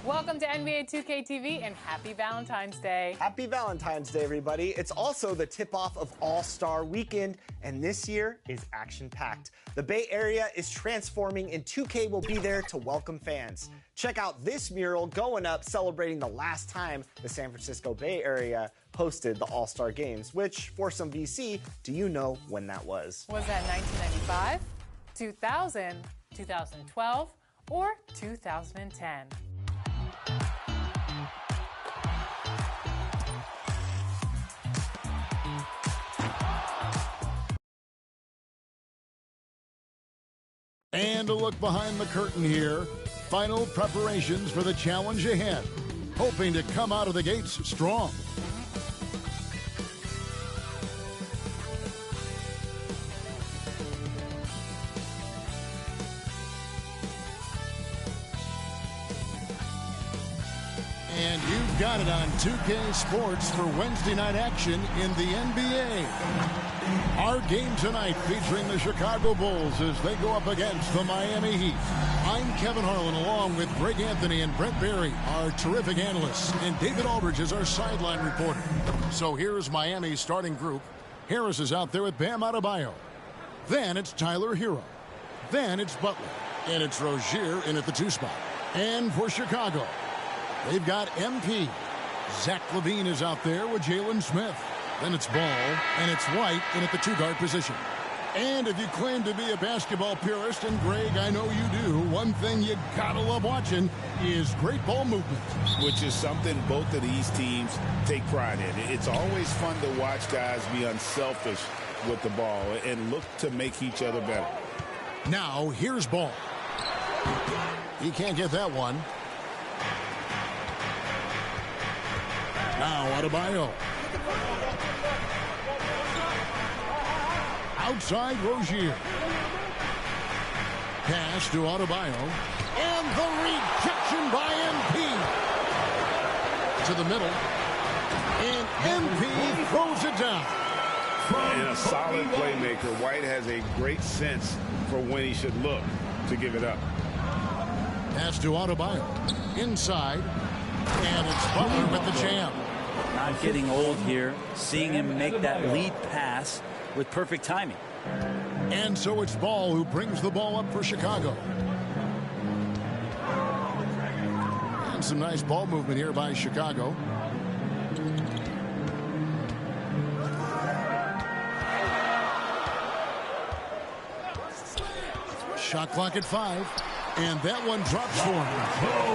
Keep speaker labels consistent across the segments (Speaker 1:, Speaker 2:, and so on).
Speaker 1: Welcome to NBA 2K25 and happy Valentine's Day.
Speaker 2: Happy Valentine's Day, everybody. It's also the tip-off of All-Star Weekend, and this year is action-packed. The Bay Area is transforming, and 2K will be there to welcome fans. Check out this mural going up celebrating the last time the San Francisco Bay Area hosted the All-Star Games, which, for some VC, do you know when that was?
Speaker 1: Was that 1995, 2000, 2012, or 2010?
Speaker 3: And a look behind the curtain here. Final preparations for the challenge ahead. Hoping to come out of the gates strong. And you've got it on 2K Sports for Wednesday night action in the NBA. Our game tonight featuring the Chicago Bulls as they go up against the Miami Heat. I'm Kevin Harlan along with Greg Anthony and Brent Barry, our terrific analysts, and David Aldridge is our sideline reporter. So here's Miami's starting group. Harris is out there with Bam Adebayo. Then it's Tyler Hero. Then it's Butler. And it's Rozier in at the 2 spot. And for Chicago, they've got MP. Zach LaVine is out there with Jalen Smith. Then it's Ball, and it's White in at the 2-guard position. And if you claim to be a basketball purist, and Greg, I know you do, one thing you gotta love watching is great ball movement.
Speaker 4: Which is something both of these teams take pride in. It's always fun to watch guys be unselfish with the ball and look to make each other better.
Speaker 3: Now, here's Ball. He can't get that one. Now, Adebayo. Outside Rozier. Pass to Adebayo. And the rejection by MP. To the middle. And MP throws it down.
Speaker 4: And a solid playmaker. White has a great sense for when he should look to give it up.
Speaker 3: Pass to Adebayo. Inside. And it's Butler with the jam.
Speaker 5: Not getting old here. Seeing him make that lead pass with perfect timing.
Speaker 3: And so it's Ball who brings the ball up for Chicago. And some nice ball movement here by Chicago. Shot clock at 5. And that one drops for him.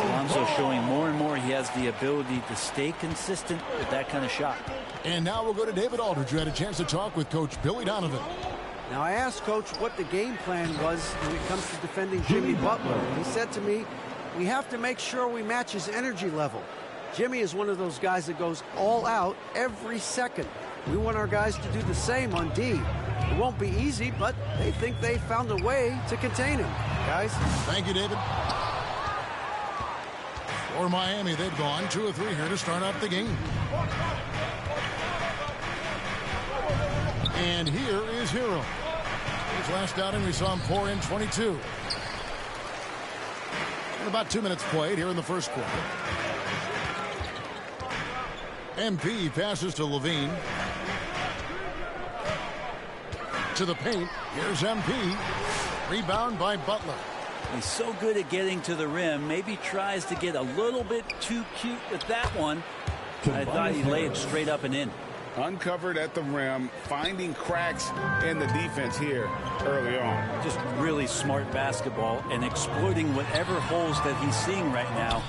Speaker 5: Alonso showing more and more he has the ability to stay consistent with that kind of shot.
Speaker 3: And now we'll go to David Aldridge, who had a chance to talk with Coach Billy Donovan.
Speaker 6: Now, I asked Coach what the game plan was when it comes to defending Jimmy Butler. He said to me, we have to make sure we match his energy level. Jimmy is one of those guys that goes all out every second. We want our guys to do the same on D. It won't be easy, but they think they found a way to contain him. Guys.
Speaker 3: Thank you, David. For Miami, they've gone 2 of 3 here to start out the game. And here is Hero. His last outing, we saw him pour in 22. And about 2 minutes played here in the first quarter. MP passes to LaVine. To the paint. Here's MP. Rebound by Butler.
Speaker 5: He's so good at getting to the rim. Maybe tries to get a little bit too cute with that one. I thought he laid it straight up and in.
Speaker 4: Uncovered at the rim, finding cracks in the defense here early on.
Speaker 5: Just really smart basketball and exploiting whatever holes that he's seeing right now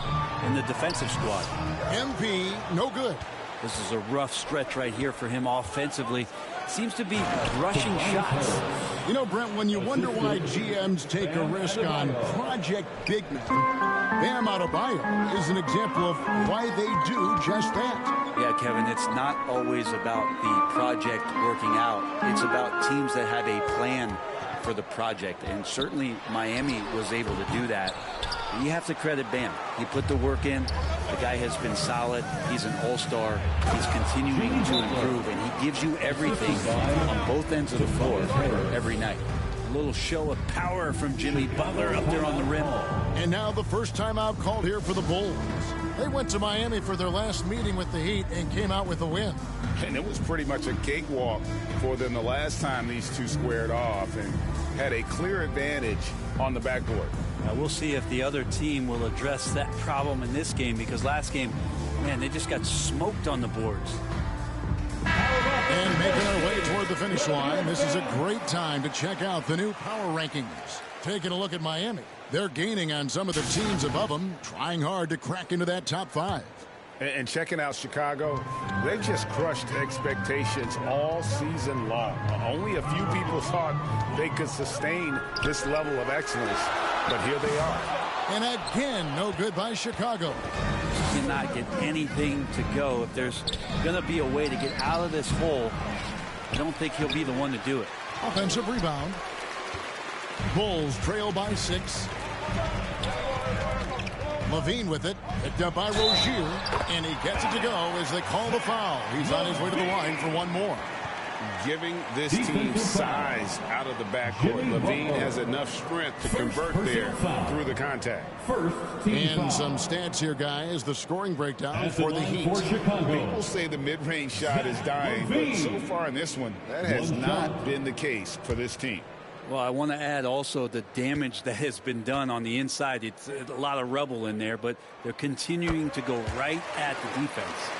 Speaker 5: in the defensive squad.
Speaker 3: MP, no good.
Speaker 5: This is a rough stretch right here for him offensively. Seems to be rushing shots.
Speaker 3: You know, Brent, when you wonder why GMs take a risk on project big men, Bam Adebayo is an example of why they do just that.
Speaker 5: Yeah, Kevin, it's not always about the project working out. It's about teams that have a plan for the project, and certainly Miami was able to do that. You have to credit Bam. He put the work in. The guy has been solid. He's an all-star. He's continuing to improve, and he gives you everything on both ends of the floor every night. A little show of power from Jimmy Butler up there on the rim.
Speaker 3: And now the first timeout called here for the Bulls. They went to Miami for their last meeting with the Heat and came out with a win.
Speaker 4: And it was pretty much a cakewalk for them the last time these two squared off and had a clear advantage on the backboard.
Speaker 5: Now we'll see if the other team will address that problem in this game, because last game, man, they just got smoked on the boards.
Speaker 3: And making our way toward the finish line, this is a great time to check out the new power rankings. Taking a look at Miami, they're gaining on some of the teams above them, trying hard to crack into that top 5.
Speaker 4: And checking out Chicago, they just crushed expectations all season long. Only a few people thought they could sustain this level of excellence, but here they are.
Speaker 3: And again, no good by Chicago.
Speaker 5: Cannot get anything to go. If there's going to be a way to get out of this hole, I don't think he'll be the one to do it.
Speaker 3: Offensive rebound. Bulls trail by 6. Levine with it, picked up by Rozier, and he gets it to go as they call the foul. He's on his way to the line for one more.
Speaker 4: Giving this team size out of the backcourt. Levine has enough strength to convert there through the contact.
Speaker 3: And some stats here, guys. The scoring breakdown for the Heat.
Speaker 4: People say the mid-range shot is dying, but so far in this one, that has not been the case for this team.
Speaker 5: Well, I want to add also the damage that has been done on the inside. It's a lot of rubble in there, but they're continuing to go right at the defense.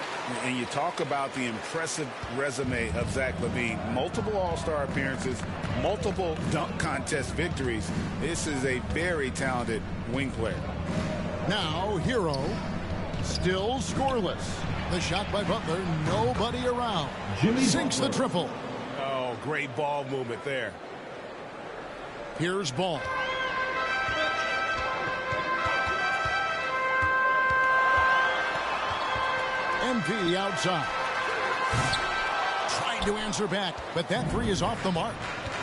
Speaker 4: And you talk about the impressive resume of Zach LaVine. Multiple All-Star appearances, multiple dunk contest victories. This is a very talented wing player.
Speaker 3: Now, Hero, still scoreless. The shot by Butler, nobody around. Sinks the triple.
Speaker 4: Oh, great ball movement there.
Speaker 3: Here's Ball. MP outside. Trying to answer back, but that three is off the mark.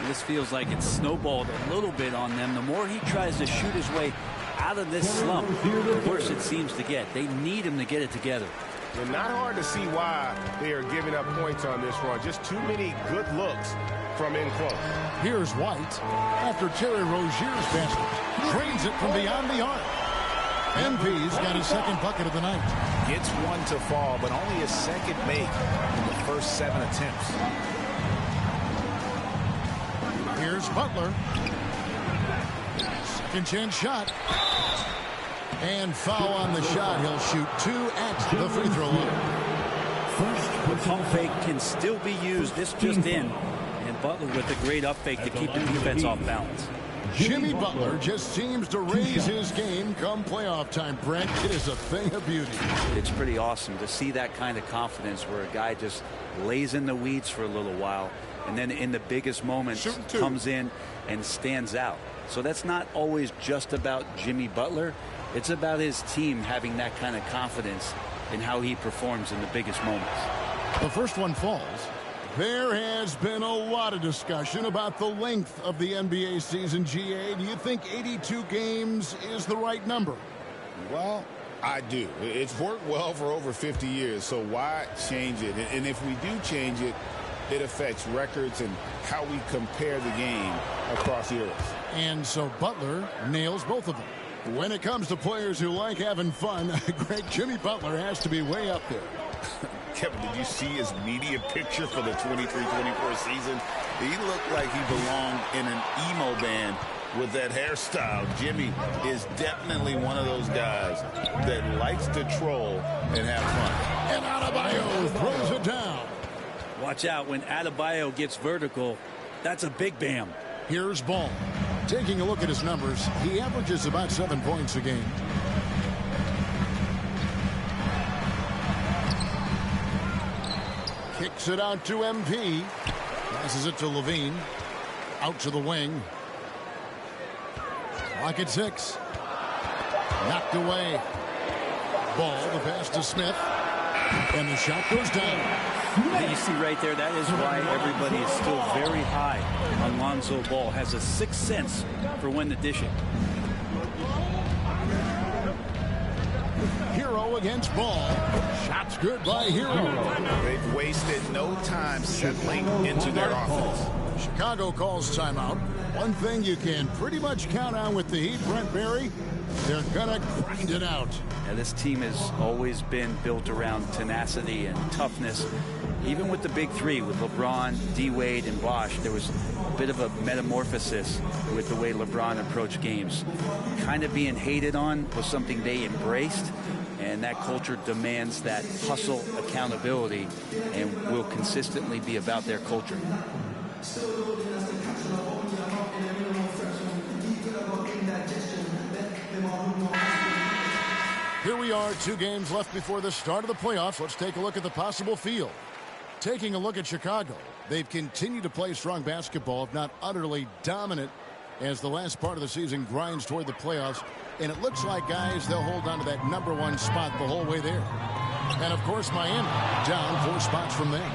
Speaker 5: This feels like it's snowballed a little bit on them. The more he tries to shoot his way out of this slump, the worse it seems to get. They need him to get it together.
Speaker 7: And not hard to see why they are giving up points on this run. Just too many good looks from in close.
Speaker 3: Here's White after Terry Rozier's basket. Drains it from beyond the arc. MP's got his second bucket of the night.
Speaker 8: Gets one to fall, but only his second make in the first 7 attempts.
Speaker 3: Here's Butler. Second chance shot. And foul on the shot. He'll shoot 2 at the free throw line.
Speaker 5: The pump fake can still be used. This just in. And Butler with a great up fake to keep the defense off balance.
Speaker 3: Jimmy Butler just seems to raise his game come playoff time, Brent. It is a thing of beauty.
Speaker 5: It's pretty awesome to see that kind of confidence where a guy just lays in the weeds for a little while and then in the biggest moments comes in and stands out. So that's not always just about Jimmy Butler. It's about his team having that kind of confidence in how he performs in the biggest moments.
Speaker 3: The first one falls. There has been a lot of discussion about the length of the NBA season, GA. Do you think 82 games is the right number?
Speaker 4: Well, I do. It's worked well for over 50 years, so why change it? And if we do change it, it affects records and how we compare the game across eras.
Speaker 3: And so Butler nails both of them. When it comes to players who like having fun, great Jimmy Butler has to be way up there.
Speaker 4: Kevin, did you see his media picture for the 23-24 season? He looked like he belonged in an emo band with that hairstyle. Jimmy is definitely one of those guys that likes to troll and have fun.
Speaker 3: And Adebayo throws it down.
Speaker 5: Watch out when Adebayo gets vertical. That's a big bam.
Speaker 3: Here's Ball. Taking a look at his numbers, he averages about 7 points a game. Kicks it out to MP. Passes it to Levine. Out to the wing. Clock at 6. Knocked away. Ball, the pass to Smith. And the shot goes down.
Speaker 5: You see right there, that is why everybody is still very high on Lonzo Ball. Has a sixth sense for when to dish it.
Speaker 3: Hero against Ball. Shots good by Hero.
Speaker 4: They've wasted no time settling into their offense.
Speaker 3: Chicago calls timeout. One thing you can pretty much count on with the Heat, Brent Barry, They're gonna grind it out.
Speaker 5: Now, this team has always been built around tenacity and toughness. Even with the big three, with LeBron, D-Wade, and Bosh, there was a bit of a metamorphosis with the way LeBron approached games. Kind of being hated on was something they embraced, and that culture demands that hustle accountability and will consistently be about their culture.
Speaker 3: Here we are, 2 games left before the start of the playoffs. Let's take a look at the possible field. Taking a look at Chicago, they've continued to play strong basketball, if not utterly dominant, as the last part of the season grinds toward the playoffs. And it looks like, guys, they'll hold on to that #1 spot the whole way there. And, of course, Miami down 4 spots from them.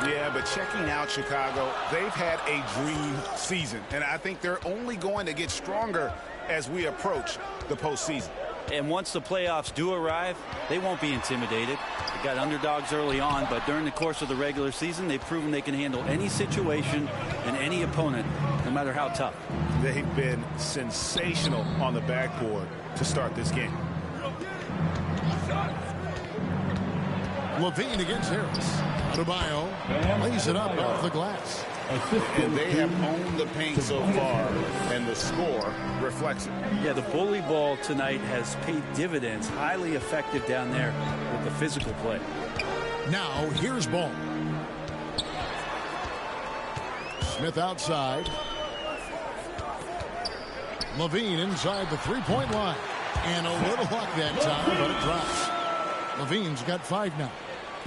Speaker 7: Yeah, but checking out Chicago, they've had a dream season. And I think they're only going to get stronger as we approach the postseason.
Speaker 5: And once the playoffs do arrive, they won't be intimidated. They got underdogs early on, but during the course of the regular season, they've proven they can handle any situation and any opponent, no matter how tough.
Speaker 7: They've been sensational on the backboard to start this game.
Speaker 3: Levine against Harris. Adebayo lays it up off the glass.
Speaker 4: And they have owned the paint so far, and the score reflects it.
Speaker 5: Yeah, the bully ball tonight has paid dividends. Highly effective down there with the physical play.
Speaker 3: Now, here's ball. Smith outside. Levine inside the three-point line. And a little luck that time, but it drops. Levine's got 5 now.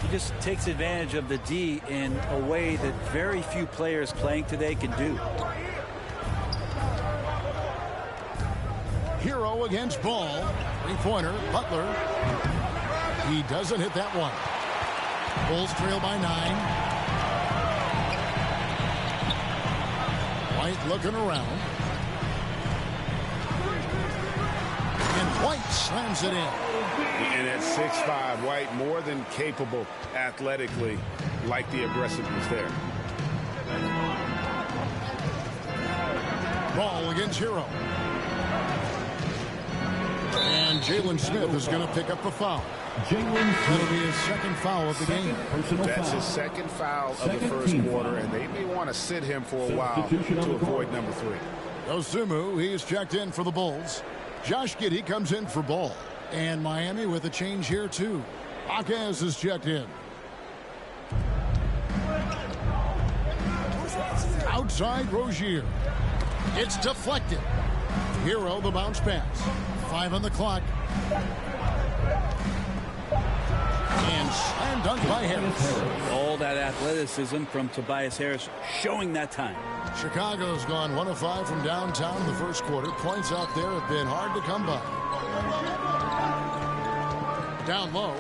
Speaker 5: He just takes advantage of the D in a way that very few players playing today can do.
Speaker 3: Hero against Ball. 3-pointer, Butler. He doesn't hit that one. Bulls trail by 9. White looking around. And White slams it in.
Speaker 7: And at 6'5", White more than capable athletically, like the aggressiveness there.
Speaker 3: Ball against Hero. And Jalen Smith is going to pick up a foul. That'll be his second foul of the game.
Speaker 7: That's his second foul of the first quarter, and they may want to sit him for a while to avoid number 3.
Speaker 3: Osumu, he's checked in for the Bulls. Josh Giddey comes in for Ball. And Miami with a change here, too. Akaz is checked in. Outside Rozier. It's deflected. Hero the bounce pass. 5 on the clock. And slam dunk by Harris.
Speaker 5: All that athleticism from Tobias Harris showing that time.
Speaker 3: Chicago's gone 1 of 5 from downtown in the first quarter. Points out there have been hard to come by. Down low.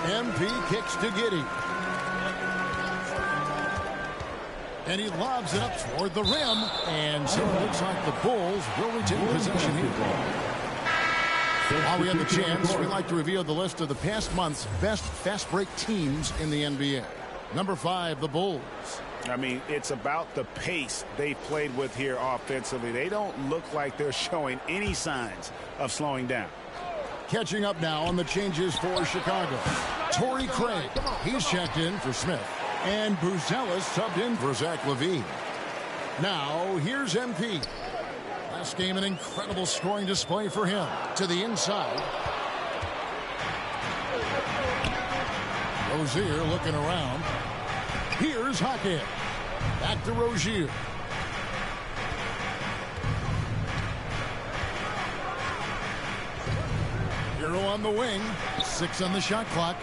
Speaker 3: MP kicks to Giddey. And he lobs it up toward the rim. And so it looks like the Bulls will retain possession here. While we have the chance, we'd like to reveal the list of the past month's best fast break teams in the NBA. Number 5, the Bulls.
Speaker 7: I mean, it's about the pace they played with here offensively. They don't look like they're showing any signs of slowing down.
Speaker 3: Catching up now on the changes for Chicago. Torrey Craig, he's checked in for Smith. And Buzelis subbed in for Zach LaVine. Now, here's MP. Last game, an incredible scoring display for him. To the inside. Rozier looking around. Here's Hackett. Back to Rozier. Hero on the wing. 6 on the shot clock.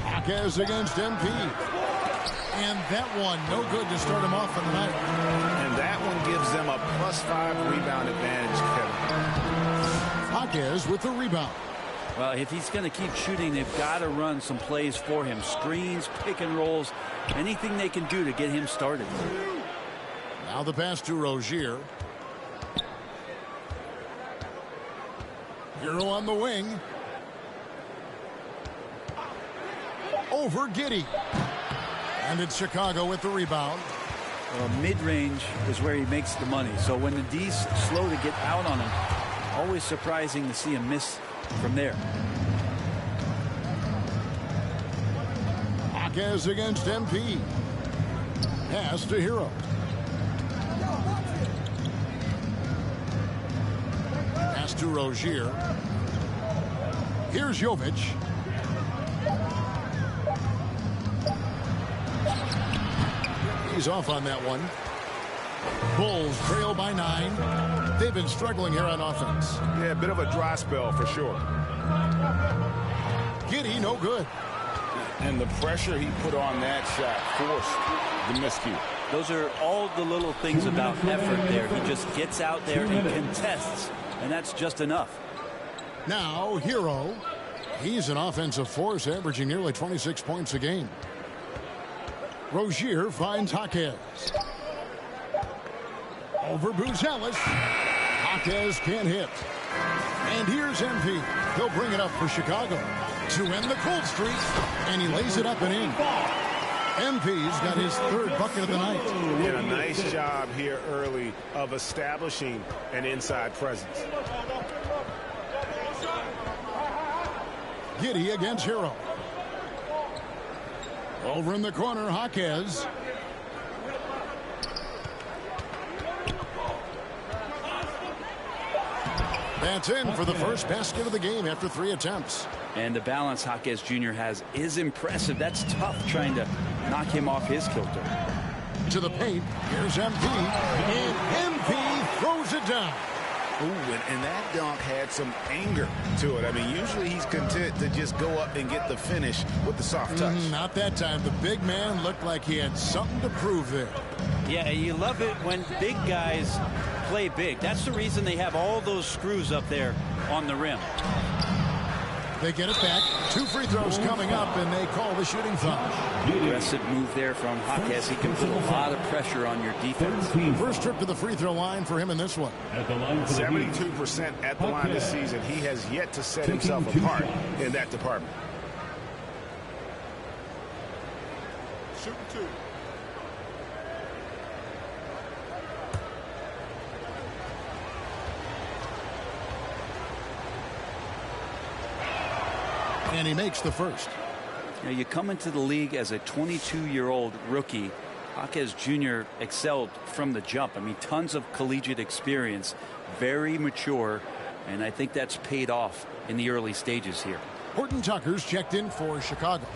Speaker 3: Akaz against MP. And that one, no good to start him off for the night.
Speaker 7: And that one gives them a +5 rebound advantage, Kevin.
Speaker 3: Akaz with the rebound.
Speaker 5: Well, if he's going to keep shooting, they've got to run some plays for him. Screens, pick and rolls, anything they can do to get him started.
Speaker 3: Now the pass to Rozier. Hero on the wing. Over Giddey. And it's Chicago with the rebound.
Speaker 5: Mid-range is where he makes the money. So when the D's slow to get out on him, always surprising to see him miss from there.
Speaker 3: Jaquez against MP. Pass to Hero. Pass to Rozier. Here's Jovic. He's off on that one. Bulls trail by 9. They've been struggling here on offense.
Speaker 7: Yeah, a bit of a dry spell for sure.
Speaker 3: Giddey, no good.
Speaker 4: And the pressure he put on that shot forced the miscue.
Speaker 5: Those are all the little things about effort there. He just gets out there and contests, and that's just enough.
Speaker 3: Now, Hero. He's an offensive force, averaging nearly 26 points a game. Rozier finds Jaquez. Over Buzelis. Jaquez can't hit. And here's MP. He'll bring it up for Chicago to end the cold streak, and he lays it up and in. MP's got his third bucket of the night.
Speaker 7: Did a nice job here early of establishing an inside presence.
Speaker 3: Giddey against Hero. Over in the corner, Jaquez. That's in for the first basket of the game after 3 attempts.
Speaker 5: And the balance Jaquez Jr. has is impressive. That's tough trying to knock him off his kilter.
Speaker 3: To the paint, here's MP. And MP throws it down.
Speaker 7: Ooh, and that dunk had some anger to it. I mean, usually he's content to just go up and get the finish with the soft touch.
Speaker 3: Not that time. The big man looked like he had something to prove there.
Speaker 5: Yeah, you love it when big guys play big. That's the reason they have all those screws up there on the rim.
Speaker 3: They get it back. 2 free throws coming up, and they call the shooting foul.
Speaker 5: Aggressive move there from Jaquez. He can put a lot of pressure on your defense.
Speaker 3: First trip to the free throw line for him in this one.
Speaker 7: 72% at the line this season. He has yet to set himself apart in that department.
Speaker 3: Shooting 2. And he makes the first.
Speaker 5: Now you come into the league as a 22-year-old rookie. Jaquez Jr. excelled from the jump. I mean, tons of collegiate experience, very mature, and I think that's paid off in the early stages here.
Speaker 3: Horton Tucker's checked in for Chicago.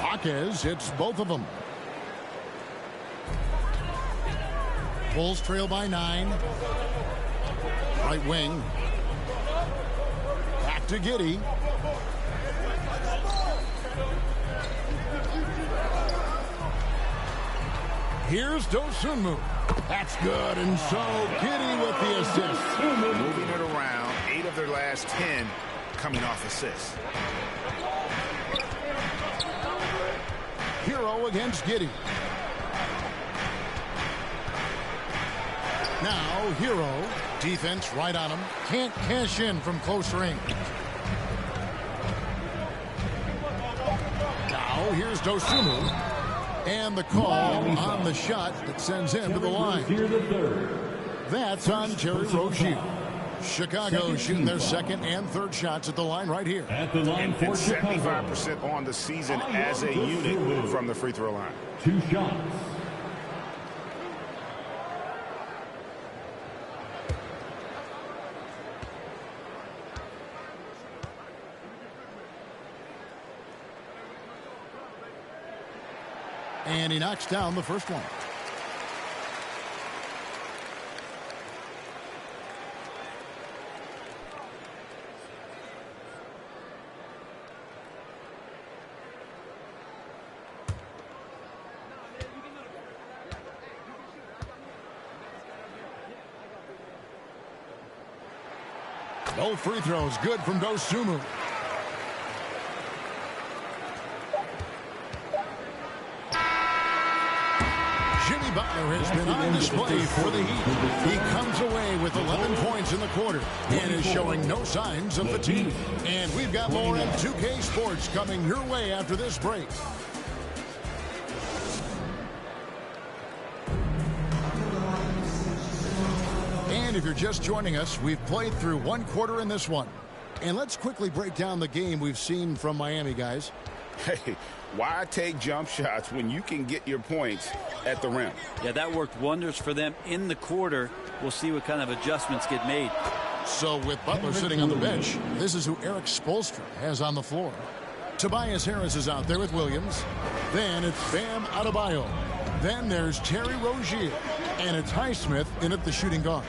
Speaker 3: Jaquez hits both of them. Bulls trail by 9. Right wing. Back to Giddey. Here's Dosunmu. That's good. And so Giddey with the assist.
Speaker 7: Moving it around. 8 of their last 10 coming off assists.
Speaker 3: Hero against Giddey. Now Hero. Defense right on him. Can't cash in from close range. Now here's Dosunmu. And the call on the shot that sends him to the line. That's on Terry Rozier. Chicago shooting their second and third shots at the line right here.
Speaker 7: At the line for 75% on the season as a unit from the free throw line.
Speaker 9: 2 shots.
Speaker 3: And he knocks down the first one. No free throws. Good from Dosunmu. Jimmy Butler has been on display for the Heat. He comes away with 11 points in the quarter and is showing no signs of fatigue. And we've got more in 2K Sports coming your way after this break. And if you're just joining us, we've played through one quarter in this one. And let's quickly break down the game we've seen from Miami, guys.
Speaker 7: Hey, why take jump shots when you can get your points at the rim?
Speaker 5: Yeah, that worked wonders for them in the quarter. We'll see what kind of adjustments get made.
Speaker 3: So with Butler sitting on the bench, this is who Eric Spoelstra has on the floor. Tobias Harris is out there with Williams. Then it's Bam Adebayo. Then there's Terry Rozier. And it's Highsmith in at the shooting guard.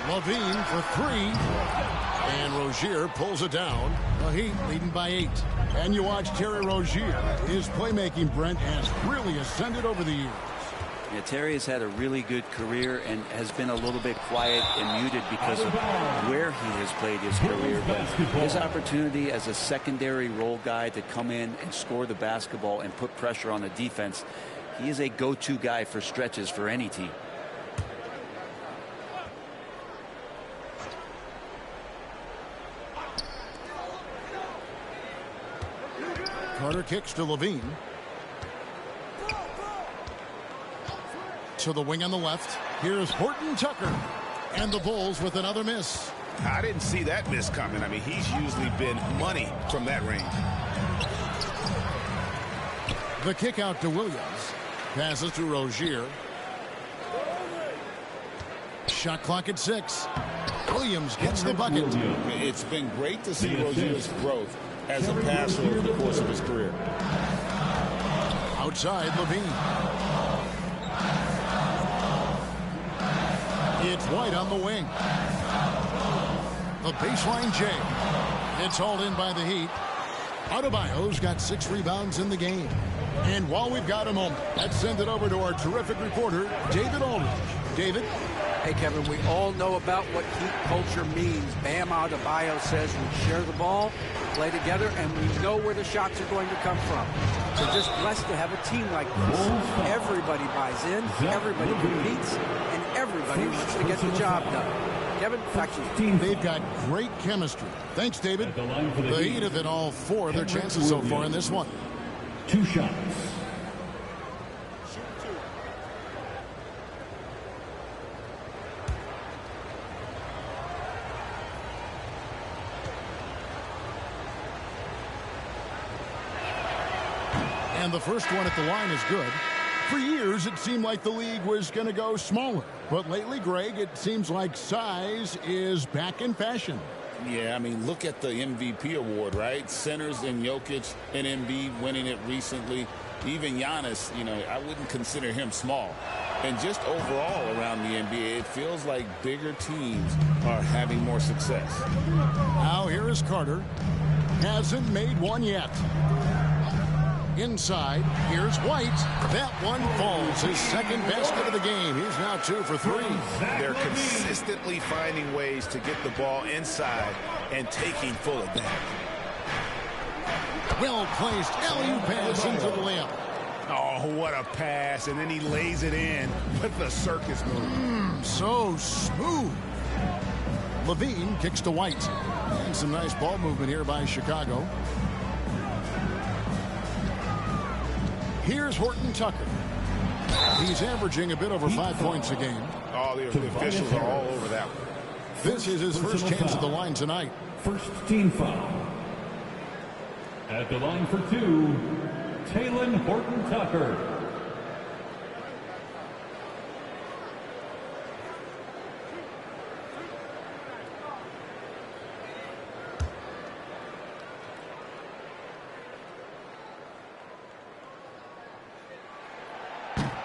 Speaker 3: Levine for three. And Rozier pulls it down. The Heat leading by 8. And you watch Terry Rozier. His playmaking, Brent, has really ascended over the years.
Speaker 5: Yeah, Terry has had a really good career and has been a little bit quiet and muted because of where he has played his career. But his opportunity as a secondary role guy to come in and score the basketball and put pressure on the defense, he is a go-to guy for stretches for any team.
Speaker 3: Carter kicks to Levine. To the wing on the left. Here's Horton Tucker. And the Bulls with another miss.
Speaker 7: I didn't see that miss coming. I mean, he's usually been money from that range.
Speaker 3: The kick out to Williams. Passes to Rozier. Shot clock at 6. Williams gets the bucket.
Speaker 4: It's been great to see Rozier's growth as a passer over the course of his career.
Speaker 3: Outside, Levine. It's White on the wing. The baseline J. It's hauled in by the Heat. Adebayo's got 6 rebounds in the game. And while we've got a moment, let's send it over to our terrific reporter, David Aldridge. David?
Speaker 6: Hey, Kevin, we all know about what Heat culture means. Bam Adebayo says we share the ball, play together, and we know where the shots are going to come from. So just blessed to have a team like this. Everybody buys in, everybody competes, and everybody wants to get the job done. Kevin, back to you.
Speaker 3: They've got great chemistry. Thanks, David. The Heat have hit all 4 of their chances so far in this one.
Speaker 9: 2 shots.
Speaker 3: And the first one at the line is good. For years, it seemed like the league was going to go smaller. But lately, Greg, it seems like size is back in fashion.
Speaker 4: Yeah, I mean, look at the MVP award, right? Centers and Jokic and Embiid winning it recently. Even Giannis, you know, I wouldn't consider him small. And just overall around the NBA, it feels like bigger teams are having more success.
Speaker 3: Now here is Carter. Hasn't made one yet. Inside, here's White. That one falls. His second basket of the game. He's now 2 for 3.
Speaker 7: They're consistently finding ways to get the ball inside and taking full advantage.
Speaker 3: Well-placed alley-oop pass into the layup.
Speaker 7: Oh, what a pass. And then he lays it in with the circus move.
Speaker 3: So smooth. Levine kicks to White. And some nice ball movement here by Chicago. Here's Horton Tucker. He's averaging a bit over 5 points a game.
Speaker 7: Oh, the officials are all over that one.
Speaker 3: This is his first chance at the line tonight.
Speaker 9: First team foul. At the line for 2, Talen Horton Tucker.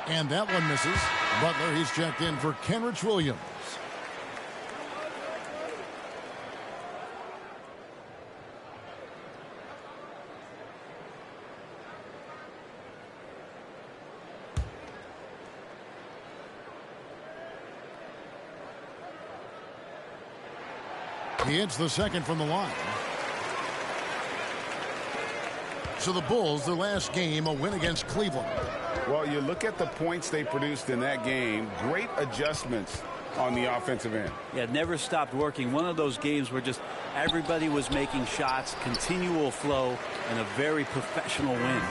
Speaker 3: And that one misses. Butler, he's checked in for Kenrich Williams. He hits the second from the line. So the Bulls, their last game, a win against Cleveland.
Speaker 7: Well, you look at the points they produced in that game. Great adjustments on the offensive end.
Speaker 5: Yeah, never stopped working. One of those games where just everybody was making shots, continual flow, and a very professional win.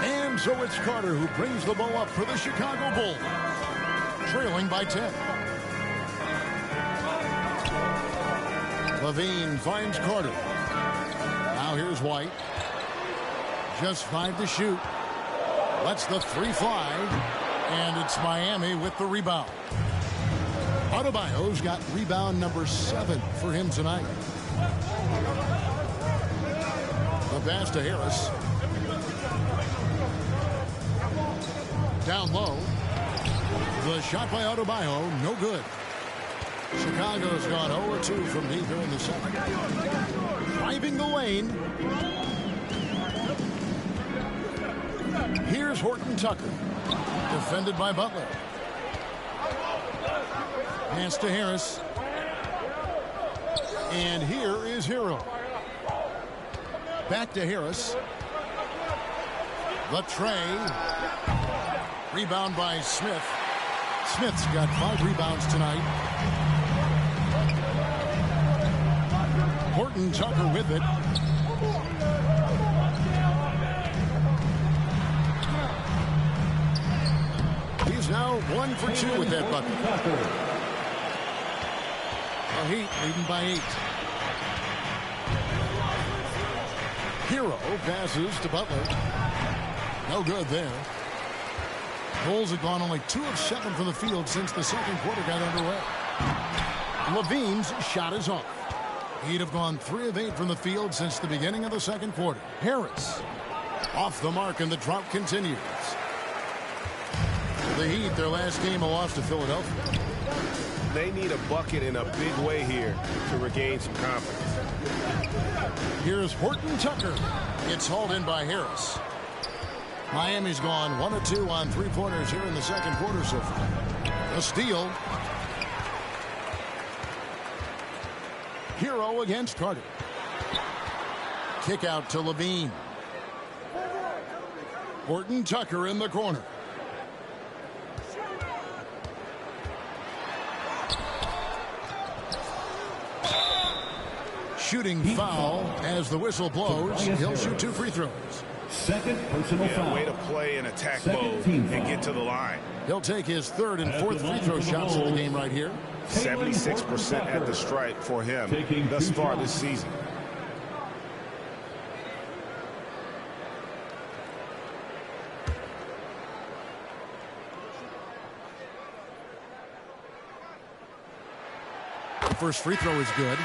Speaker 3: And so it's Carter who brings the ball up for the Chicago Bulls, trailing by 10. Levine finds Carter. Now here's White. Just 5 to shoot. Lets the 3 fly. And it's Miami with the rebound. Adebayo's got rebound number 7 for him tonight. The pass to Harris. Down low. The shot by Adebayo, no good. Chicago's gone 0-2 from deep here in the second. Driving the lane. Here's Horton Tucker. Defended by Butler. Pass to Harris. And here is Hero. Back to Harris. The tray. Rebound by Smith. Smith's got 5 rebounds tonight. Horton Tucker with it. He's now 1 for 2 with that bucket. The Heat leading by 8. Hero passes to Butler. No good there. Bulls have gone only 2 of 7 from the field since the second quarter got underway. Levine's shot is off. He'd have gone 3 of 8 from the field since the beginning of the second quarter. Harris off the mark, and the drought continues. The Heat, their last game, a loss to Philadelphia.
Speaker 8: They need a bucket in a big way here to regain some confidence.
Speaker 3: Here's Horton Tucker. It's hauled in by Harris. Miami's gone 1 of 2 on 3-pointers here in the second quarter so far. A steal. Hero against Carter. Kick out to Levine. Horton Tucker in the corner. Shooting foul as the whistle blows. He'll shoot 2 free throws.
Speaker 9: Second personal foul.
Speaker 7: Way to play in attack mode and get to the line.
Speaker 3: He'll take his 3rd and 4th free throw shots of the game right here.
Speaker 7: 76% at the stripe for him thus far this season.
Speaker 3: The first free throw is good.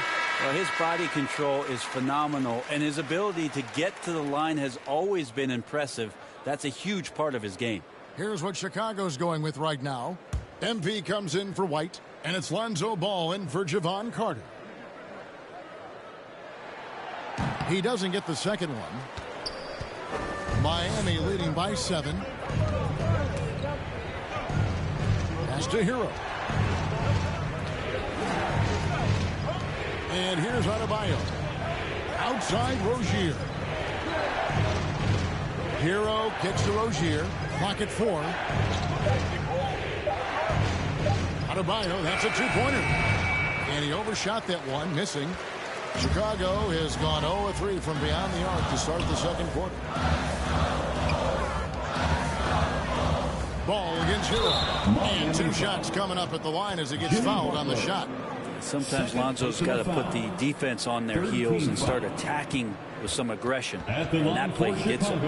Speaker 5: Well, his body control is phenomenal, and his ability to get to the line has always been impressive. That's a huge part of his game.
Speaker 3: Here's what Chicago's going with right now. MP comes in for White, and it's Lonzo Ball in for Javon Carter. He doesn't get the second one. Miami leading by 7. Pass to Hero. And here's Adebayo. Outside Rozier. Hero kicks to Rozier. Clock at 4. Adebayo, that's a 2-pointer. And he overshot that one, missing. Chicago has gone 0-3 from beyond the arc to start the second quarter. Ball against Hero. And 2 shots coming up at the line as he gets fouled on the shot.
Speaker 5: Sometimes Lonzo's got to put the defense on their heels and start attacking with some aggression. And that play, he gets it.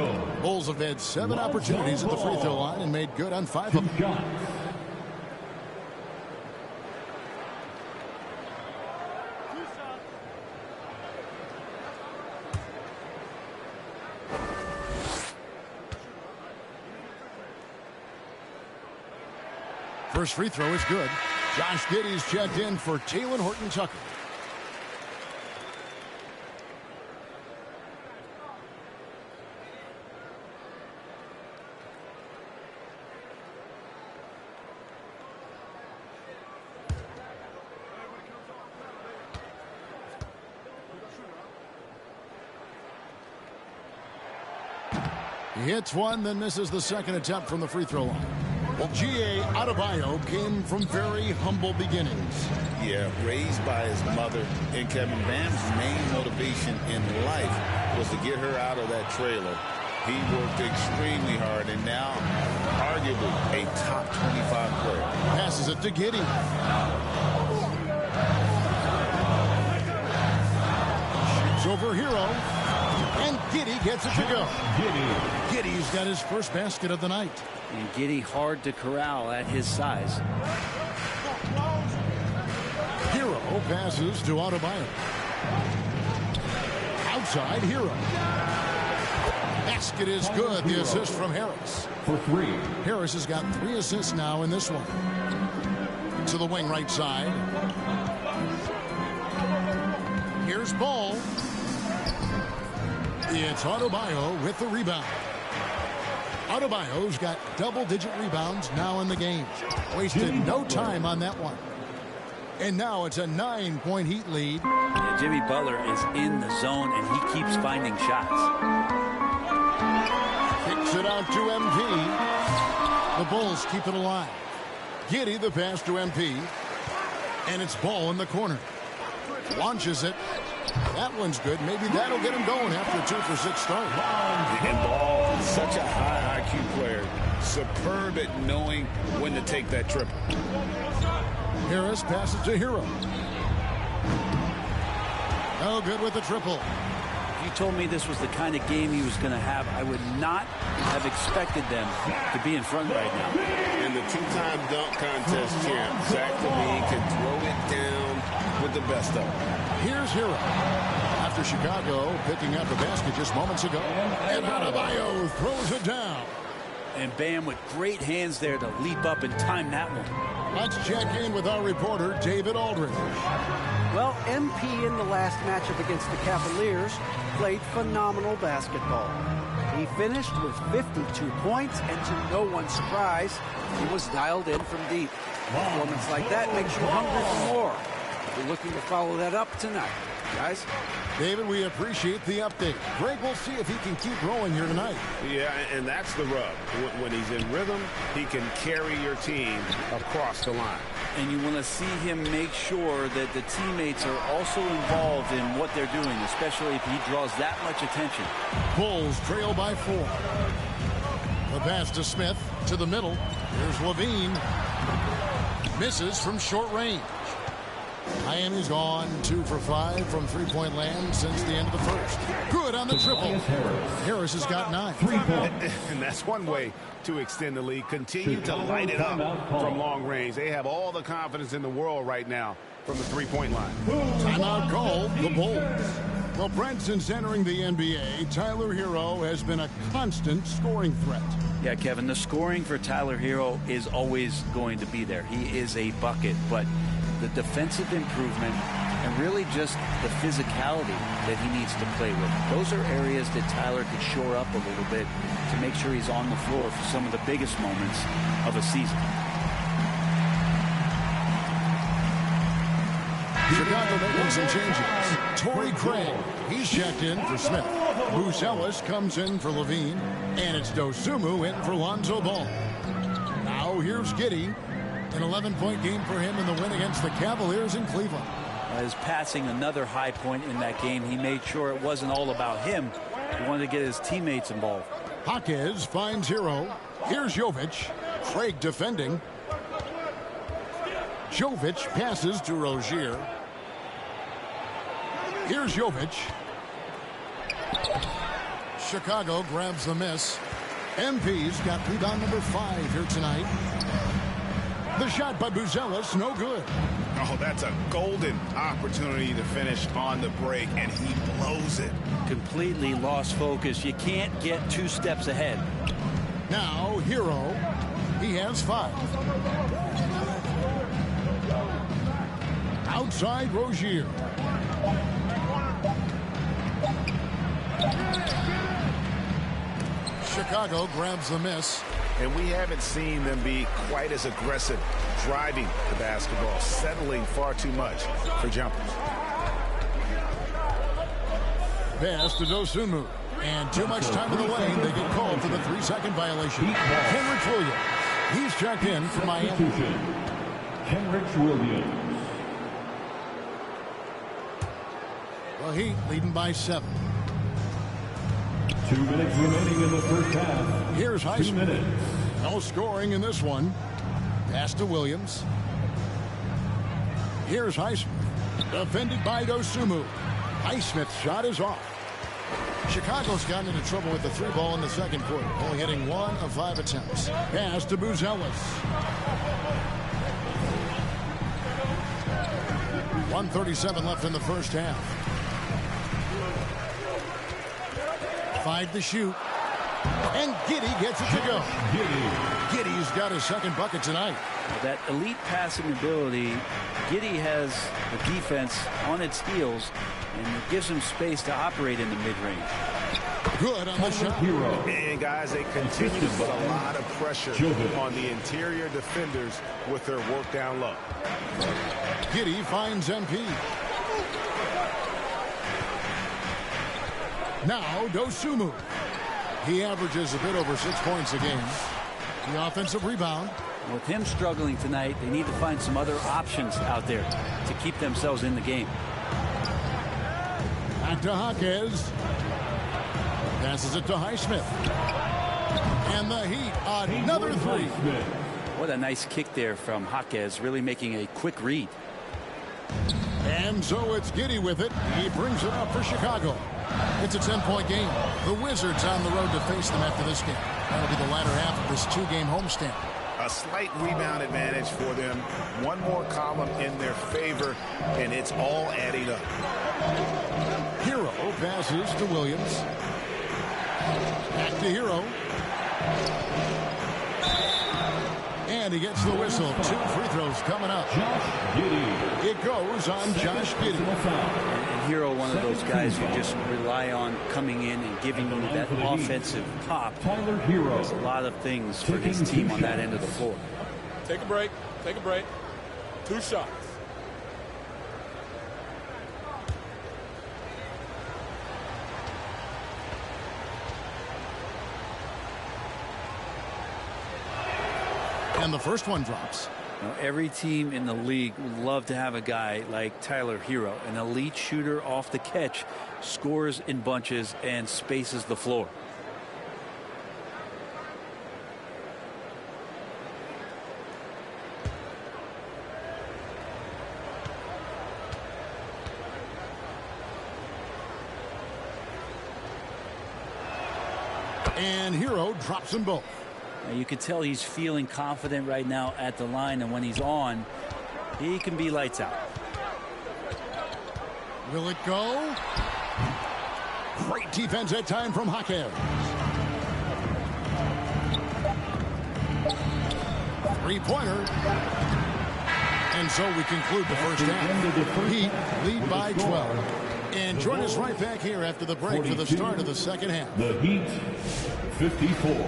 Speaker 3: Bulls have had 7 opportunities at the free throw line and made good on 5 of them. First free throw is good. Josh Giddey's checked in for Talen Horton Tucker. He hits one, then misses the second attempt from the free throw line. Well, G.A. Adebayo came from very humble beginnings.
Speaker 4: Yeah, raised by his mother. And Kevin, Bam's main motivation in life was to get her out of that trailer. He worked extremely hard, and now, arguably, a top 25 player.
Speaker 3: Passes it to Giddey. Shoots over Hero. And Giddey gets it to go. Giddey's got his first basket of the night.
Speaker 5: And Giddey hard to corral at his size.
Speaker 3: Hero passes to Adebayo. Outside Hero. Basket is good. The assist from Harris.
Speaker 9: For 3.
Speaker 3: Harris has got 3 assists now in this one. To the wing right side. Here's Ball. It's Adebayo with the rebound. Adebayo's got double-digit rebounds now in the game. Wasted no time on that one. And now it's a 9-point Heat lead.
Speaker 5: And Jimmy Butler is in the zone, and he keeps finding shots.
Speaker 3: Kicks it out to MP. The Bulls keep it alive. Giddey the pass to MP. And it's Ball in the corner. Launches it. That one's good. Maybe that'll get him going after a 2-for-6 start.
Speaker 4: And Ball is such a high IQ player. Superb at knowing when to take that triple.
Speaker 3: Harris passes to Hero. No good with the triple.
Speaker 5: If you told me this was the kind of game he was going to have, I would not have expected them to be in front right now.
Speaker 4: And the 2-time dunk contest champ, Zach LaVine, can throw it down with the best of them.
Speaker 3: Here's Hero. After Chicago picking up the basket just moments ago. And Adebayo throws it down.
Speaker 5: And Bam with great hands there to leap up and time that one.
Speaker 3: Let's check in with our reporter, David Aldridge.
Speaker 6: Well, MP in the last matchup against the Cavaliers played phenomenal basketball. He finished with 52 points, and to no one's surprise, he was dialed in from deep. Performance like that makes you hungry for more. We're looking to follow that up tonight, guys.
Speaker 3: David, we appreciate the update. Greg, we'll see if he can keep rolling here tonight.
Speaker 7: Yeah, and that's the rub. When he's in rhythm, he can carry your team across the line.
Speaker 5: And you want to see him make sure that the teammates are also involved in what they're doing, especially if he draws that much attention.
Speaker 3: Bulls trail by 4. The pass to Smith to the middle. Here's Levine. Misses from short range. Miami's gone 2 for 5 from three-point land since the end of the first. Good on the triple. Harris has got 9.
Speaker 7: And that's one way to extend the lead. Continue to light it up from long range. They have all the confidence in the world right now from the three-point line.
Speaker 3: Timeout call, the Bulls. Well, Brent, since entering the NBA, Tyler Hero has been a constant scoring threat.
Speaker 5: Yeah, Kevin, the scoring for Tyler Hero is always going to be there. He is a bucket, but the defensive improvement and really just the physicality that he needs to play with. Those are areas that Tyler could shore up a little bit to make sure he's on the floor for some of the biggest moments of a season.
Speaker 3: Chicago making some changes. Torrey Craig, he's checked in for Smith. Bruce Ellis comes in for Levine. And it's Dosunmu in for Lonzo Ball. Now here's Giddey. An 11-point game for him in the win against the Cavaliers in Cleveland.
Speaker 5: His passing, another high point in that game. He made sure it wasn't all about him. He wanted to get his teammates involved.
Speaker 3: Jaquez finds Hero. Here's Jovic. Craig defending. Jovic passes to Rozier. Here's Jovic. Chicago grabs the miss. MP's got rebound number 5 here tonight. The shot by Buzelis, no good.
Speaker 7: Oh, that's a golden opportunity to finish on the break, and he blows it.
Speaker 5: Completely lost focus. You can't get 2 steps ahead.
Speaker 3: Now, Hero, he has 5. Outside Rozier. Chicago grabs the miss.
Speaker 7: And we haven't seen them be quite as aggressive driving the basketball, settling far too much for jumpers.
Speaker 3: Pass to Dosunmu. And too much time in the lane. They get called for the 3-second violation. Henrik Williams. He's checked in for Miami.
Speaker 9: Henrik Williams.
Speaker 3: The Heat leading by 7.
Speaker 9: 2 minutes remaining in the first half.
Speaker 3: Here's
Speaker 9: 2
Speaker 3: Highsmith.
Speaker 9: minutes.
Speaker 3: No scoring in this one. Pass to Williams. Here's Highsmith. Defended by Dosunmu. Highsmith's shot is off. Chicago's gotten into trouble with the 3 ball in the second quarter, only hitting 1 of 5 attempts. Pass to Buzelis. 1:37 left in the first half. 5 to shoot. And Giddey gets it to go. Giddey's got his second bucket tonight.
Speaker 5: That elite passing ability, Giddey has the defense on its heels, and it gives him space to operate in the mid-range.
Speaker 3: Good on the shot.
Speaker 7: And guys, they continue to put a lot of pressure on the interior defenders with their work down low.
Speaker 3: Giddey finds MP. Now Dosunmu. He averages a bit over 6 points a game. The offensive rebound.
Speaker 5: With him struggling tonight, they need to find some other options out there to keep themselves in the game.
Speaker 3: Back to Jaquez. Passes it to Highsmith. And the Heat, another 3.
Speaker 5: What a nice kick there from Jaquez, really making a quick read.
Speaker 3: And so it's Giddey with it. He brings it up for Chicago. It's a 10-point game. The Wizards on the road to face them after this game. That'll be the latter half of this 2-game homestand.
Speaker 7: A slight rebound advantage for them. One more column in their favor, and it's all adding up.
Speaker 3: Hero passes to Williams. Back to Hero. And he gets the whistle. 2 free throws coming up. It goes on Josh Giddey.
Speaker 5: And Hero, one of those guys who just rely on coming in and giving you that offensive pop. There's a lot of things for his team on that end of the floor.
Speaker 10: Take a break. Take a break. 2 shots.
Speaker 3: And the first one drops.
Speaker 5: Now, every team in the league would love to have a guy like Tyler Hero, an elite shooter off the catch, scores in bunches and spaces the floor.
Speaker 3: And Hero drops them both.
Speaker 5: Now, you can tell he's feeling confident right now at the line, and when he's on, he can be lights out.
Speaker 3: Will it go? Great defense at time from Jaquez. 3-pointer. And so we conclude the first half. Heat lead by 12. And join us right back here after the break for the start of the second half.
Speaker 9: The Heat, 54.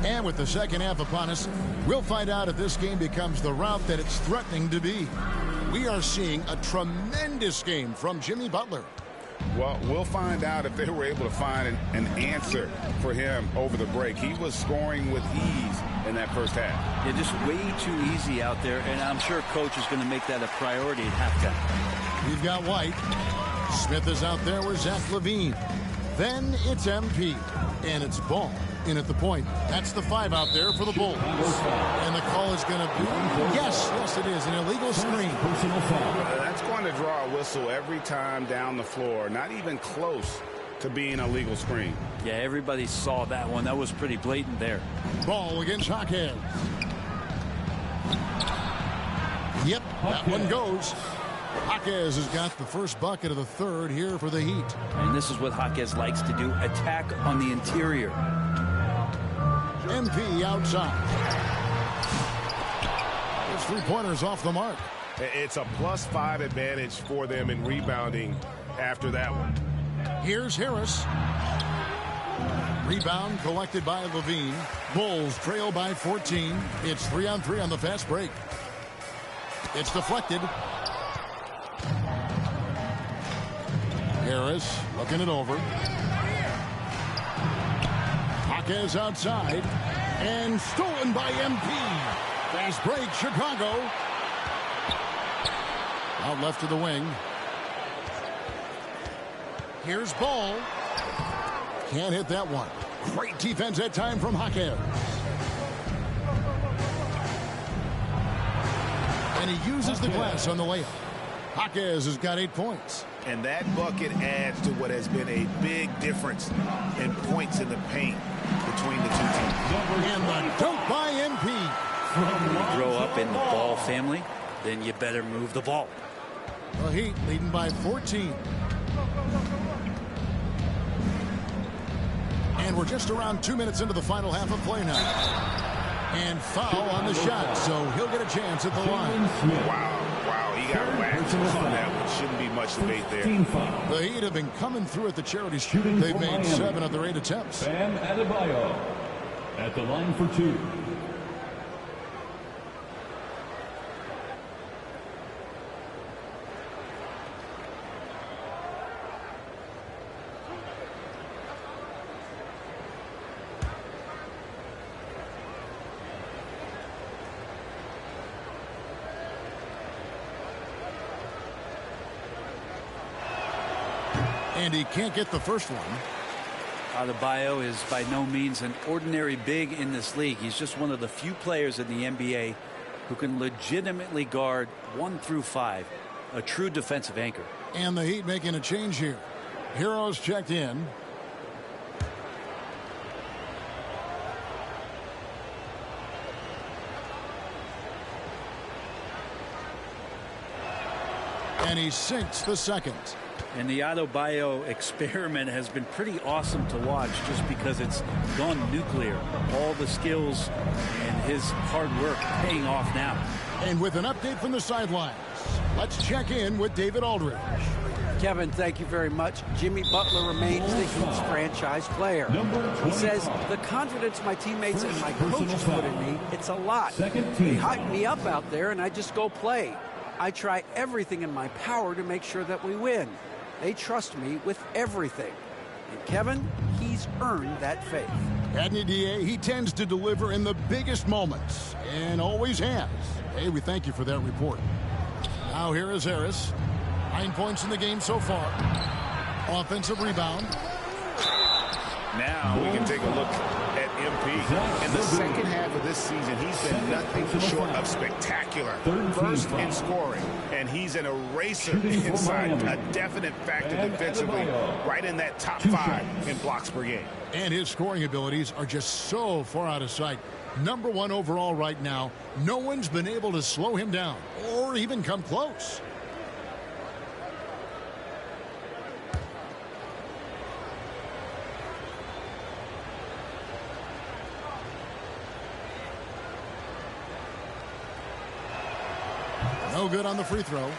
Speaker 3: And with the second half upon us, we'll find out if this game becomes the route that it's threatening to be. We are seeing a tremendous game from Jimmy Butler.
Speaker 7: Well, we'll find out if they were able to find an answer for him over the break. He was scoring with ease in that first half.
Speaker 5: Yeah, just way too easy out there, and I'm sure Coach is going to make that a priority at halftime.
Speaker 3: We've got White. Smith is out there with Zach LaVine. Then it's MP, and it's Ball in at the point. That's the 5 out there for the Bulls. And the call is going to be, yes, it is, an illegal screen.
Speaker 7: That's going to draw a whistle every time down the floor. Not even close to being a legal screen.
Speaker 5: Yeah, everybody saw that one. That was pretty blatant there.
Speaker 3: Ball against Jaquez. That one goes. Jaquez has got the first bucket of the third here for the Heat.
Speaker 5: And this is what Jaquez likes to do, attack on the interior.
Speaker 3: MP outside. His three-pointers off the mark.
Speaker 7: It's a +5 advantage for them in rebounding after that one.
Speaker 3: Here's Harris. Rebound collected by Levine. Bulls trail by 14. It's 3-on-3 on the fast break. It's deflected. Harris looking it over. Jaquez outside. And stolen by MP. Fast break, Chicago. Out left to the wing. Here's Ball. Can't hit that one. Great defense that time from Jaquez. And he uses the glass on the layup. Jaquez has got 8 points.
Speaker 7: And that bucket adds to what has been a big difference in points in the paint between the two teams.
Speaker 3: And the dunk by MP.
Speaker 5: When you grow up in the Ball family, then you better move the ball.
Speaker 3: The Heat leading by 14. And we're just around 2 minutes into the final half of play now. And foul on the shot, so he'll get a chance at the line.
Speaker 7: Wow, he got whacked on that one. Shouldn't be much debate there.
Speaker 3: The Heat have been coming through at the charity stripe. They've made 7 of their 8 attempts.
Speaker 9: Bam Adebayo at the line for 2.
Speaker 3: And he can't get the first one.
Speaker 5: Adebayo is by no means an ordinary big in this league. He's just one of the few players in the NBA who can legitimately guard 1 through 5. A true defensive anchor.
Speaker 3: And the Heat making a change here. Heroes checked in. And he sinks the second.
Speaker 5: And the Adebayo experiment has been pretty awesome to watch just because it's gone nuclear. All the skills and his hard work paying off now.
Speaker 3: And with an update from the sidelines, let's check in with David Aldridge.
Speaker 6: Kevin, thank you very much. Jimmy Butler remains the Heat's franchise player. He says, the confidence my teammates and my coaches put in me, it's a lot. They hype me up out there and I just go play. I try everything in my power to make sure that we win. They trust me with everything. And Kevin, he's earned that faith.
Speaker 3: Adney DA, he tends to deliver in the biggest moments and always has. Hey, we thank you for that report. Now here is Harris. 9 points in the game so far. Offensive rebound.
Speaker 7: Now we can take a look at MP. In the second half of this season, he's been nothing short of spectacular. First in scoring, and he's an eraser inside, a definite factor defensively, right in that top 5 in blocks per game.
Speaker 3: And his scoring abilities are just so far out of sight. Number 1 overall right now. No one's been able to slow him down or even come close. No good on the free throw.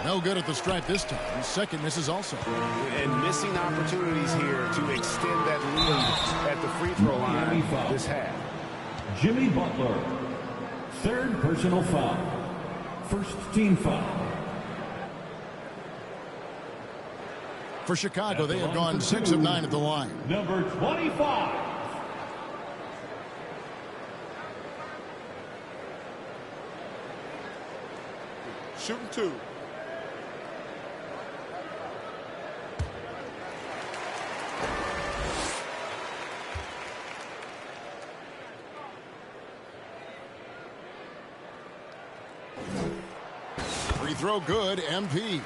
Speaker 3: No good at the stripe this time. Second misses also.
Speaker 7: And missing opportunities here to extend that lead at the free throw line this half.
Speaker 9: Jimmy Butler, 3rd personal foul. First team foul.
Speaker 3: For Chicago, they have gone 6 of 9 at the line.
Speaker 9: Number 25.
Speaker 10: Shooting 2.
Speaker 3: Free throw good, MP.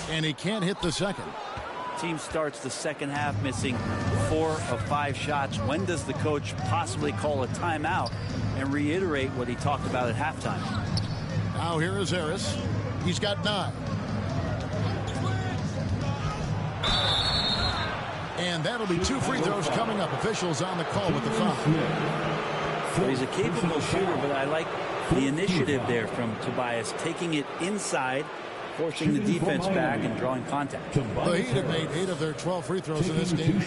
Speaker 3: And he can't hit the second.
Speaker 5: Team starts the second half missing 4 of 5 shots. When does the coach possibly call a timeout and reiterate what he talked about at halftime?
Speaker 3: Now here is Harris. He's got 9. And that'll be 2 free throws coming up. Officials on the call with the foul.
Speaker 5: So he's a capable shooter, but I like the initiative there from Tobias, taking it inside, forcing the defense back and drawing contact.
Speaker 3: The Heat have made 8 of their 12 free throws in this game.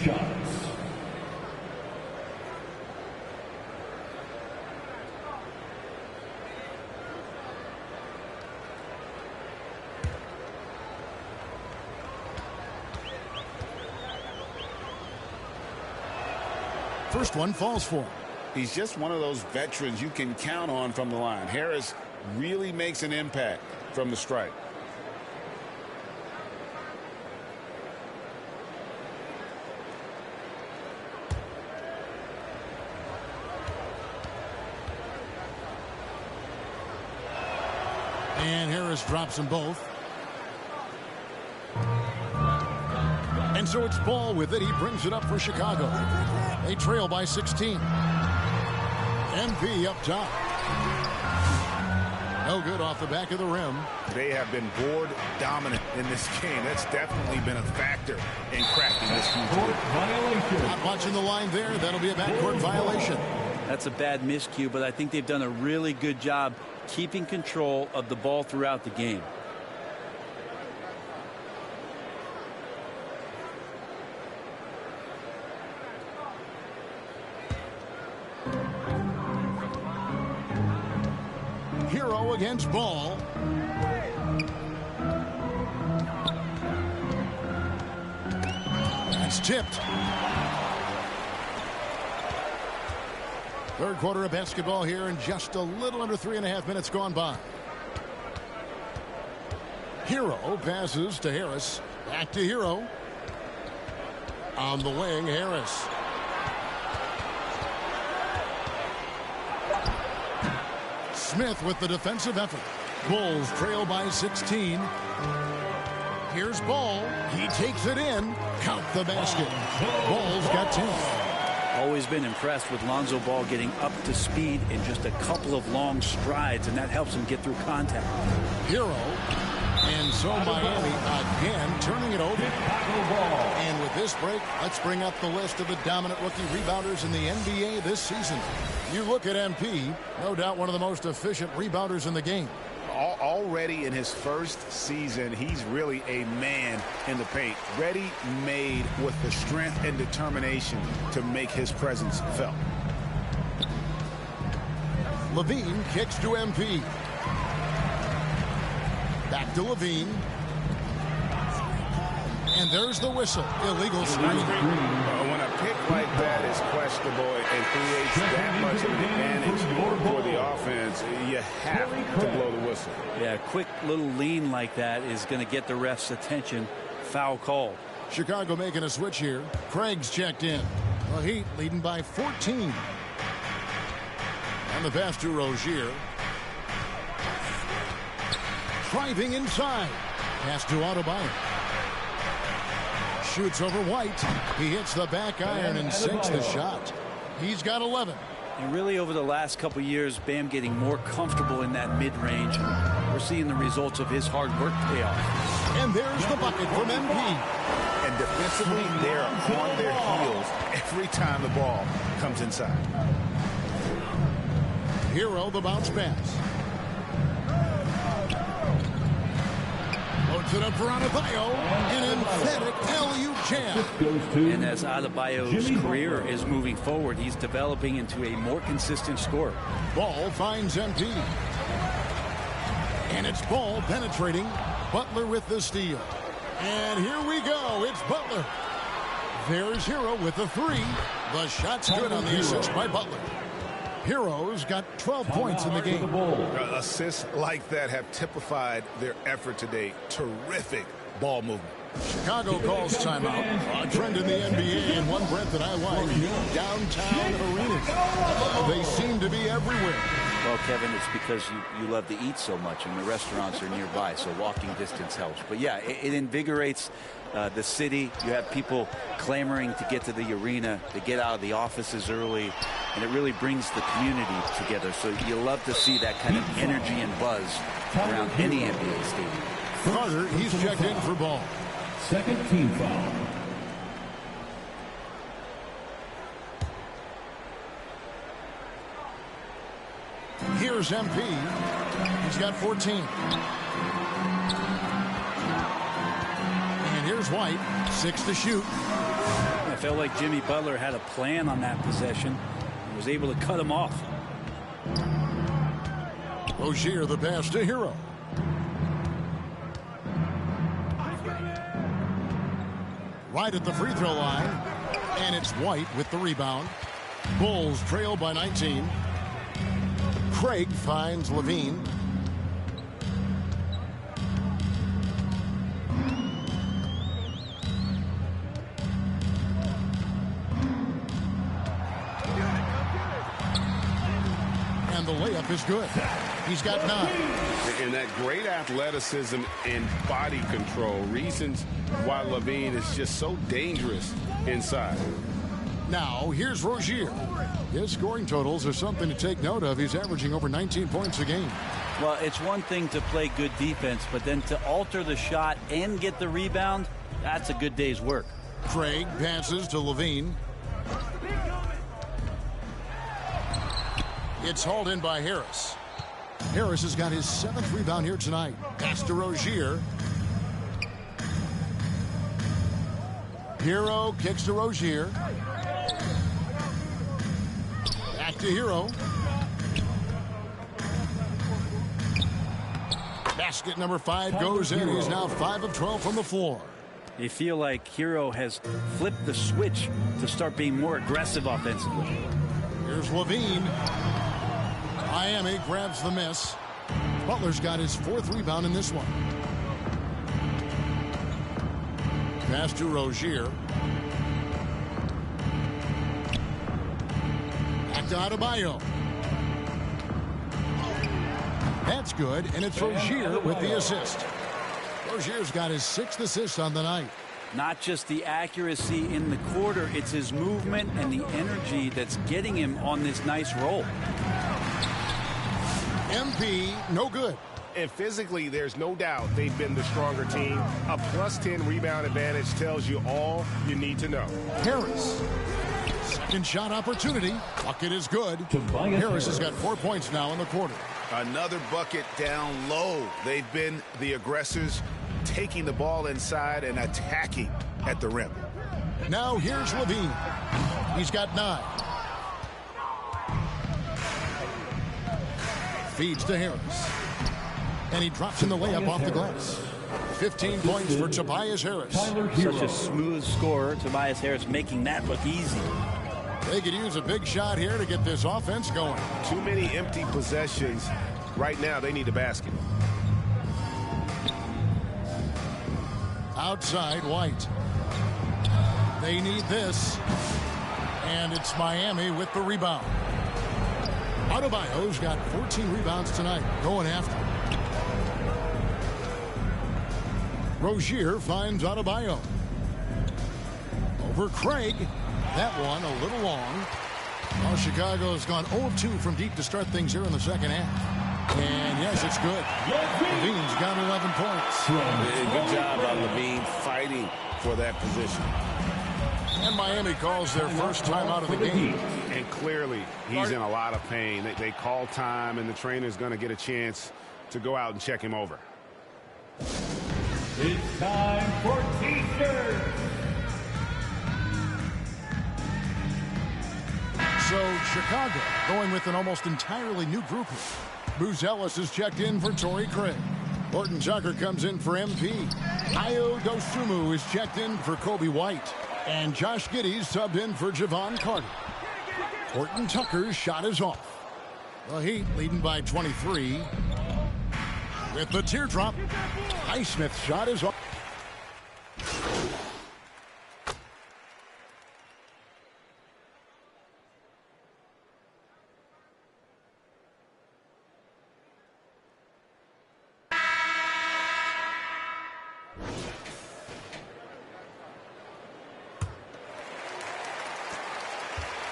Speaker 3: First one falls for him.
Speaker 4: He's just one of those veterans you can count on from the line. Harris really makes an impact from the stripe.
Speaker 3: And Harris drops them both. And so it's Ball with it. He brings it up for Chicago. They trail by 16. MP up top. No good off the back of the rim.
Speaker 7: They have been board dominant in this game. That's definitely been a factor in cracking this huge lead.
Speaker 3: Not watching the line there. That'll be a backcourt violation.
Speaker 5: That's a bad miscue, but I think they've done a really good job keeping control of the ball throughout the game.
Speaker 3: Hero against Ball. It's tipped. Third quarter of basketball here, and just a little under 3.5 minutes gone by. Hero passes to Harris. Back to Hero. On the wing, Harris. Smith with the defensive effort. Bulls trail by 16. Here's Ball. He takes it in. Count the basket. Ball's got 10.
Speaker 5: Always been impressed with Lonzo Ball getting up to speed in just a couple of long strides, and that helps him get through contact.
Speaker 3: Hero. And so Miami again turning it over. And with this break, let's bring up the list of the dominant rookie rebounders in the NBA this season. You look at MP, no doubt one of the most efficient rebounders in the game.
Speaker 7: Already in his first season, he's really a man in the paint, ready-made with the strength and determination to make his presence felt.
Speaker 3: Levine kicks to MP. Back to Levine. And there's the whistle. Illegal screen.
Speaker 7: When a pick like that is questionable and creates that much of an advantage for the offense, you have to blow the whistle.
Speaker 5: Yeah, a quick little lean like that is going to get the ref's attention. Foul call.
Speaker 3: Chicago making a switch here. Craig's checked in. The Heat leading by 14. And the pass to Rozier. Driving inside. Pass to Adebayo. Shoots over White. He hits the back iron and sinks the shot. He's got 11.
Speaker 5: And really over the last couple years, Bam getting more comfortable in that mid-range. We're seeing the results of his hard work pay off.
Speaker 3: And there's the bucket from MP.
Speaker 7: And defensively, they're on their heels every time the ball comes inside.
Speaker 3: Hero the bounce pass. Loads it up for Adebayo. An emphatic LU jam.
Speaker 5: And as Adebayo's career is moving forward, he's developing into a more consistent scorer.
Speaker 3: Ball finds MP. And it's Ball penetrating. Butler with the steal. And here we go. It's Butler. There's Hero with the three. The shot's good on the assist by Butler. Hero's got 12 points in the game.
Speaker 7: Assists like that have typified their effort today. Terrific ball movement.
Speaker 3: Chicago calls timeout. A trend in the NBA and one breath that I like. Downtown arenas. They seem to be everywhere.
Speaker 5: Well, Kevin, it's because you love to eat so much and the restaurants are nearby, so walking distance helps. But yeah, it invigorates the city. You have people clamoring to get to the arena, to get out of the offices early, and it really brings the community together. So you love to see that kind of energy and buzz around any NBA stadium.
Speaker 3: Carter, he's checked in for ball.
Speaker 9: Second team foul.
Speaker 3: Here's MP. He's got 14. And here's White, 6 to shoot.
Speaker 5: I felt like Jimmy Butler had a plan on that possession and was able to cut him off.
Speaker 3: Rozier the pass to Hero. Right at the free throw line. And it's White with the rebound. Bulls trail by 19. Craig finds Levine. And the layup is good. He's got 9.
Speaker 7: And that great athleticism and body control. Reasons why Levine is just so dangerous inside.
Speaker 3: Now, here's Rozier. His scoring totals are something to take note of. He's averaging over 19 points a game.
Speaker 5: Well, it's one thing to play good defense, but then to alter the shot and get the rebound, that's a good day's work.
Speaker 3: Craig passes to Levine. It's hauled in by Harris. Harris has got his 7th rebound here tonight. Pass to Rozier. Hero kicks to Rozier. Back to Hero. Basket number 5 goes in. He's now 5 of 12 from the floor.
Speaker 5: You feel like Hero has flipped the switch to start being more aggressive offensively.
Speaker 3: Here's Levine. Miami grabs the miss. Butler's got his 4th rebound in this one. Pass to Rozier. Back to Adebayo. That's good, and it's Rozier with the assist. Rozier's got his 6th assist on the night.
Speaker 5: Not just the accuracy in the quarter, it's his movement and the energy that's getting him on this nice roll.
Speaker 3: MP, no good.
Speaker 7: And physically, there's no doubt they've been the stronger team. A +10 rebound advantage tells you all you need to know.
Speaker 3: Harris. Second shot opportunity. Bucket is good. Harris has got 4 points now in the quarter.
Speaker 7: Another bucket down low. They've been the aggressors, taking the ball inside and attacking at the rim.
Speaker 3: Now here's Levine. He's got 9. Feeds to Harris. And he drops in the layup off the glass. 15 points for Tobias Harris.
Speaker 5: Such a smooth scorer. Tobias Harris making that look easy.
Speaker 3: They could use a big shot here to get this offense going.
Speaker 7: Too many empty possessions. Right now, they need a basket.
Speaker 3: Outside, White. They need this. And it's Miami with the rebound. Adebayo's got 14 rebounds tonight, going after. Rozier finds Adebayo. Over Craig. That one a little long. Well, Chicago's gone 0 of 2 from deep to start things here in the second half. And yes, it's good. Levine's got 11 points.
Speaker 7: Good job on Levine fighting for that position.
Speaker 3: And Miami calls their first time out of the game.
Speaker 7: And clearly, he's in a lot of pain. They call time, and the trainer's going to get a chance to go out and check him over.
Speaker 9: It's time for T-shirts.
Speaker 3: So Chicago going with an almost entirely new group here. Booz Ellis is checked in for Torrey Craig. Horton Tucker comes in for MP. Ayo Dosunmu is checked in for Kobe White. And Josh Giddey's subbed in for Javon Carter. Horton Tucker's shot is off. The Heat leading by 23. With the teardrop, Highsmith's shot is off.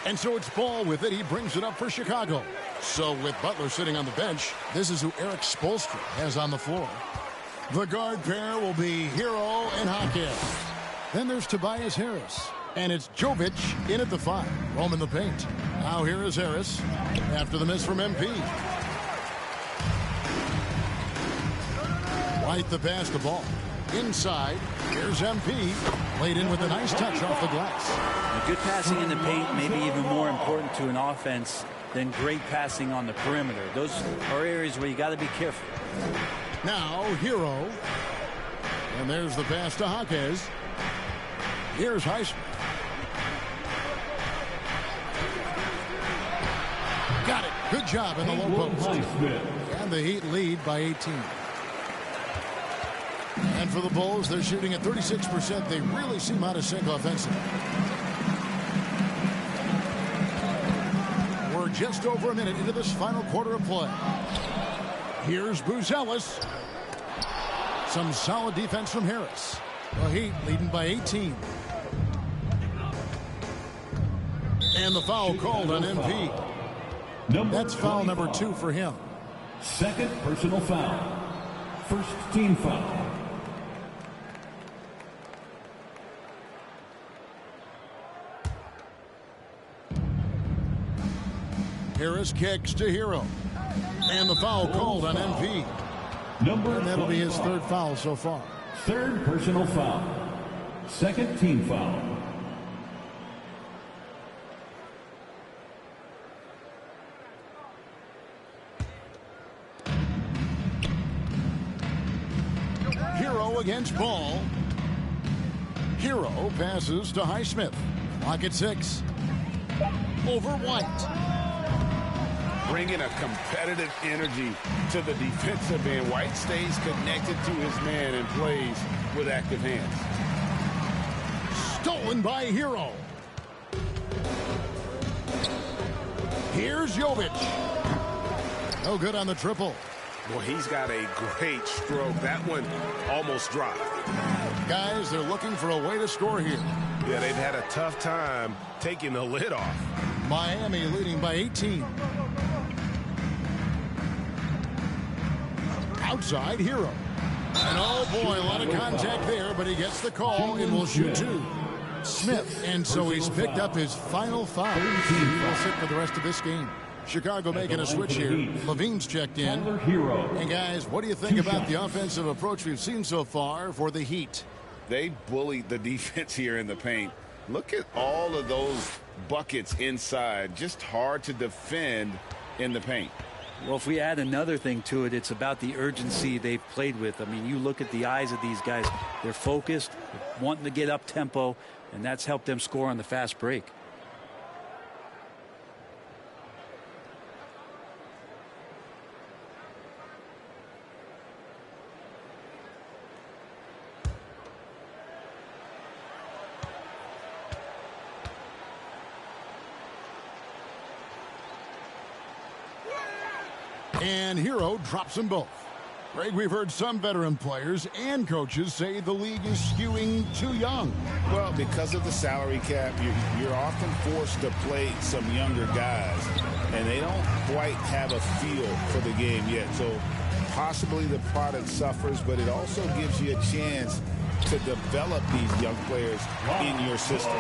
Speaker 3: And so it's Ball with it. He brings it up for Chicago. So with Butler sitting on the bench, this is who Eric Spoelstra has on the floor. The guard pair will be Hero and Hawkins. Then there's Tobias Harris. And it's Jovic in at the 5. Roaming the paint. Now here is Harris after the miss from MP. White the pass the ball. Inside, here's MP. Laid in with a nice touch off the glass.
Speaker 5: Good passing in the paint may be even more important to an offense than great passing on the perimeter. Those are areas where you got to be careful.
Speaker 3: Now, Hero. And there's the pass to Hawkins. Here's Highsmith. Got it. Good job in the low post. And the Heat lead by 18. And for the Bulls, they're shooting at 36%. They really seem out of sync offensively. We're just over a minute into this final quarter of play. Here's Buzelis. Some solid defense from Harris. The Heat leading by 18. And the foul called on MP. That's foul number 2 for him.
Speaker 9: Second personal foul. First team foul.
Speaker 3: Harris kicks to Hero. And the foul called on MP. And that'll be his 3rd foul so far.
Speaker 9: Third personal foul. Second team foul.
Speaker 3: Hero against Ball. Hero passes to Highsmith. Clock at 6. Over White.
Speaker 7: Bringing a competitive energy to the defensive end. White stays connected to his man and plays with active hands.
Speaker 3: Stolen by Hero. Here's Jovic. No good on the triple.
Speaker 7: Well, he's got a great stroke. That one almost dropped.
Speaker 3: Guys, they're looking for a way to score here.
Speaker 7: Yeah, they've had a tough time taking the lid off.
Speaker 3: Miami leading by 18. Outside, Hero. And oh boy, a lot of contact there, but he gets the call and will shoot 2. Smith, and so he's picked up his final foul. He will sit for the rest of this game. Chicago making a switch here. Levine's checked in. And guys, what do you think about the offensive approach we've seen so far for the Heat?
Speaker 4: They bullied the defense here in the paint. Look at all of those buckets inside. Just hard to defend in the paint.
Speaker 5: Well, if we add another thing to it, it's about the urgency they've played with. I mean, you look at the eyes of these guys. They're focused, wanting to get up tempo, and that's helped them score on the fast break.
Speaker 3: And Hero drops them both. Greg, we've heard some veteran players and coaches say the league is skewing too young.
Speaker 4: Well, because of the salary cap, you're often forced to play some younger guys, and they don't quite have a feel for the game yet. So possibly the product suffers, but it also gives you a chance to develop these young players in your system.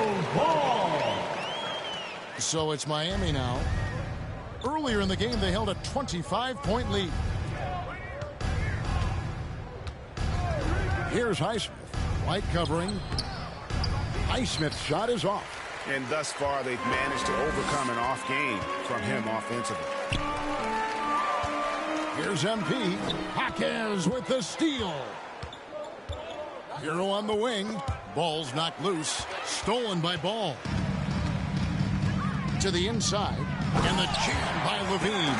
Speaker 3: So it's Miami now. Earlier in the game, they held a 25-point lead. Here's Highsmith. White covering. Highsmith's shot is off.
Speaker 7: And thus far, they've managed to overcome an off game from him offensively.
Speaker 3: Here's MP. Hawkins with the steal. Hero on the wing. Ball's knocked loose. Stolen by Ball. To the inside. And the jam by Levine.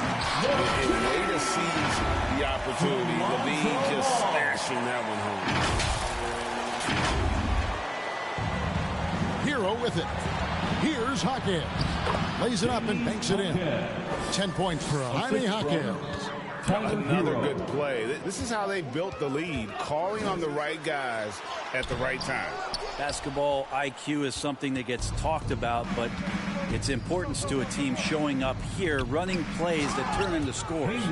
Speaker 4: Later sees the opportunity. Levine just smashing that one home.
Speaker 3: Hero with it. Here's Hawkins. Lays it up and banks it in. 10 points for Jaime Hawkins.
Speaker 7: Another good play. This is how they built the lead, calling on the right guys at the right time.
Speaker 5: Basketball IQ is something that gets talked about, but its importance to a team showing up here, running plays that turn into scores.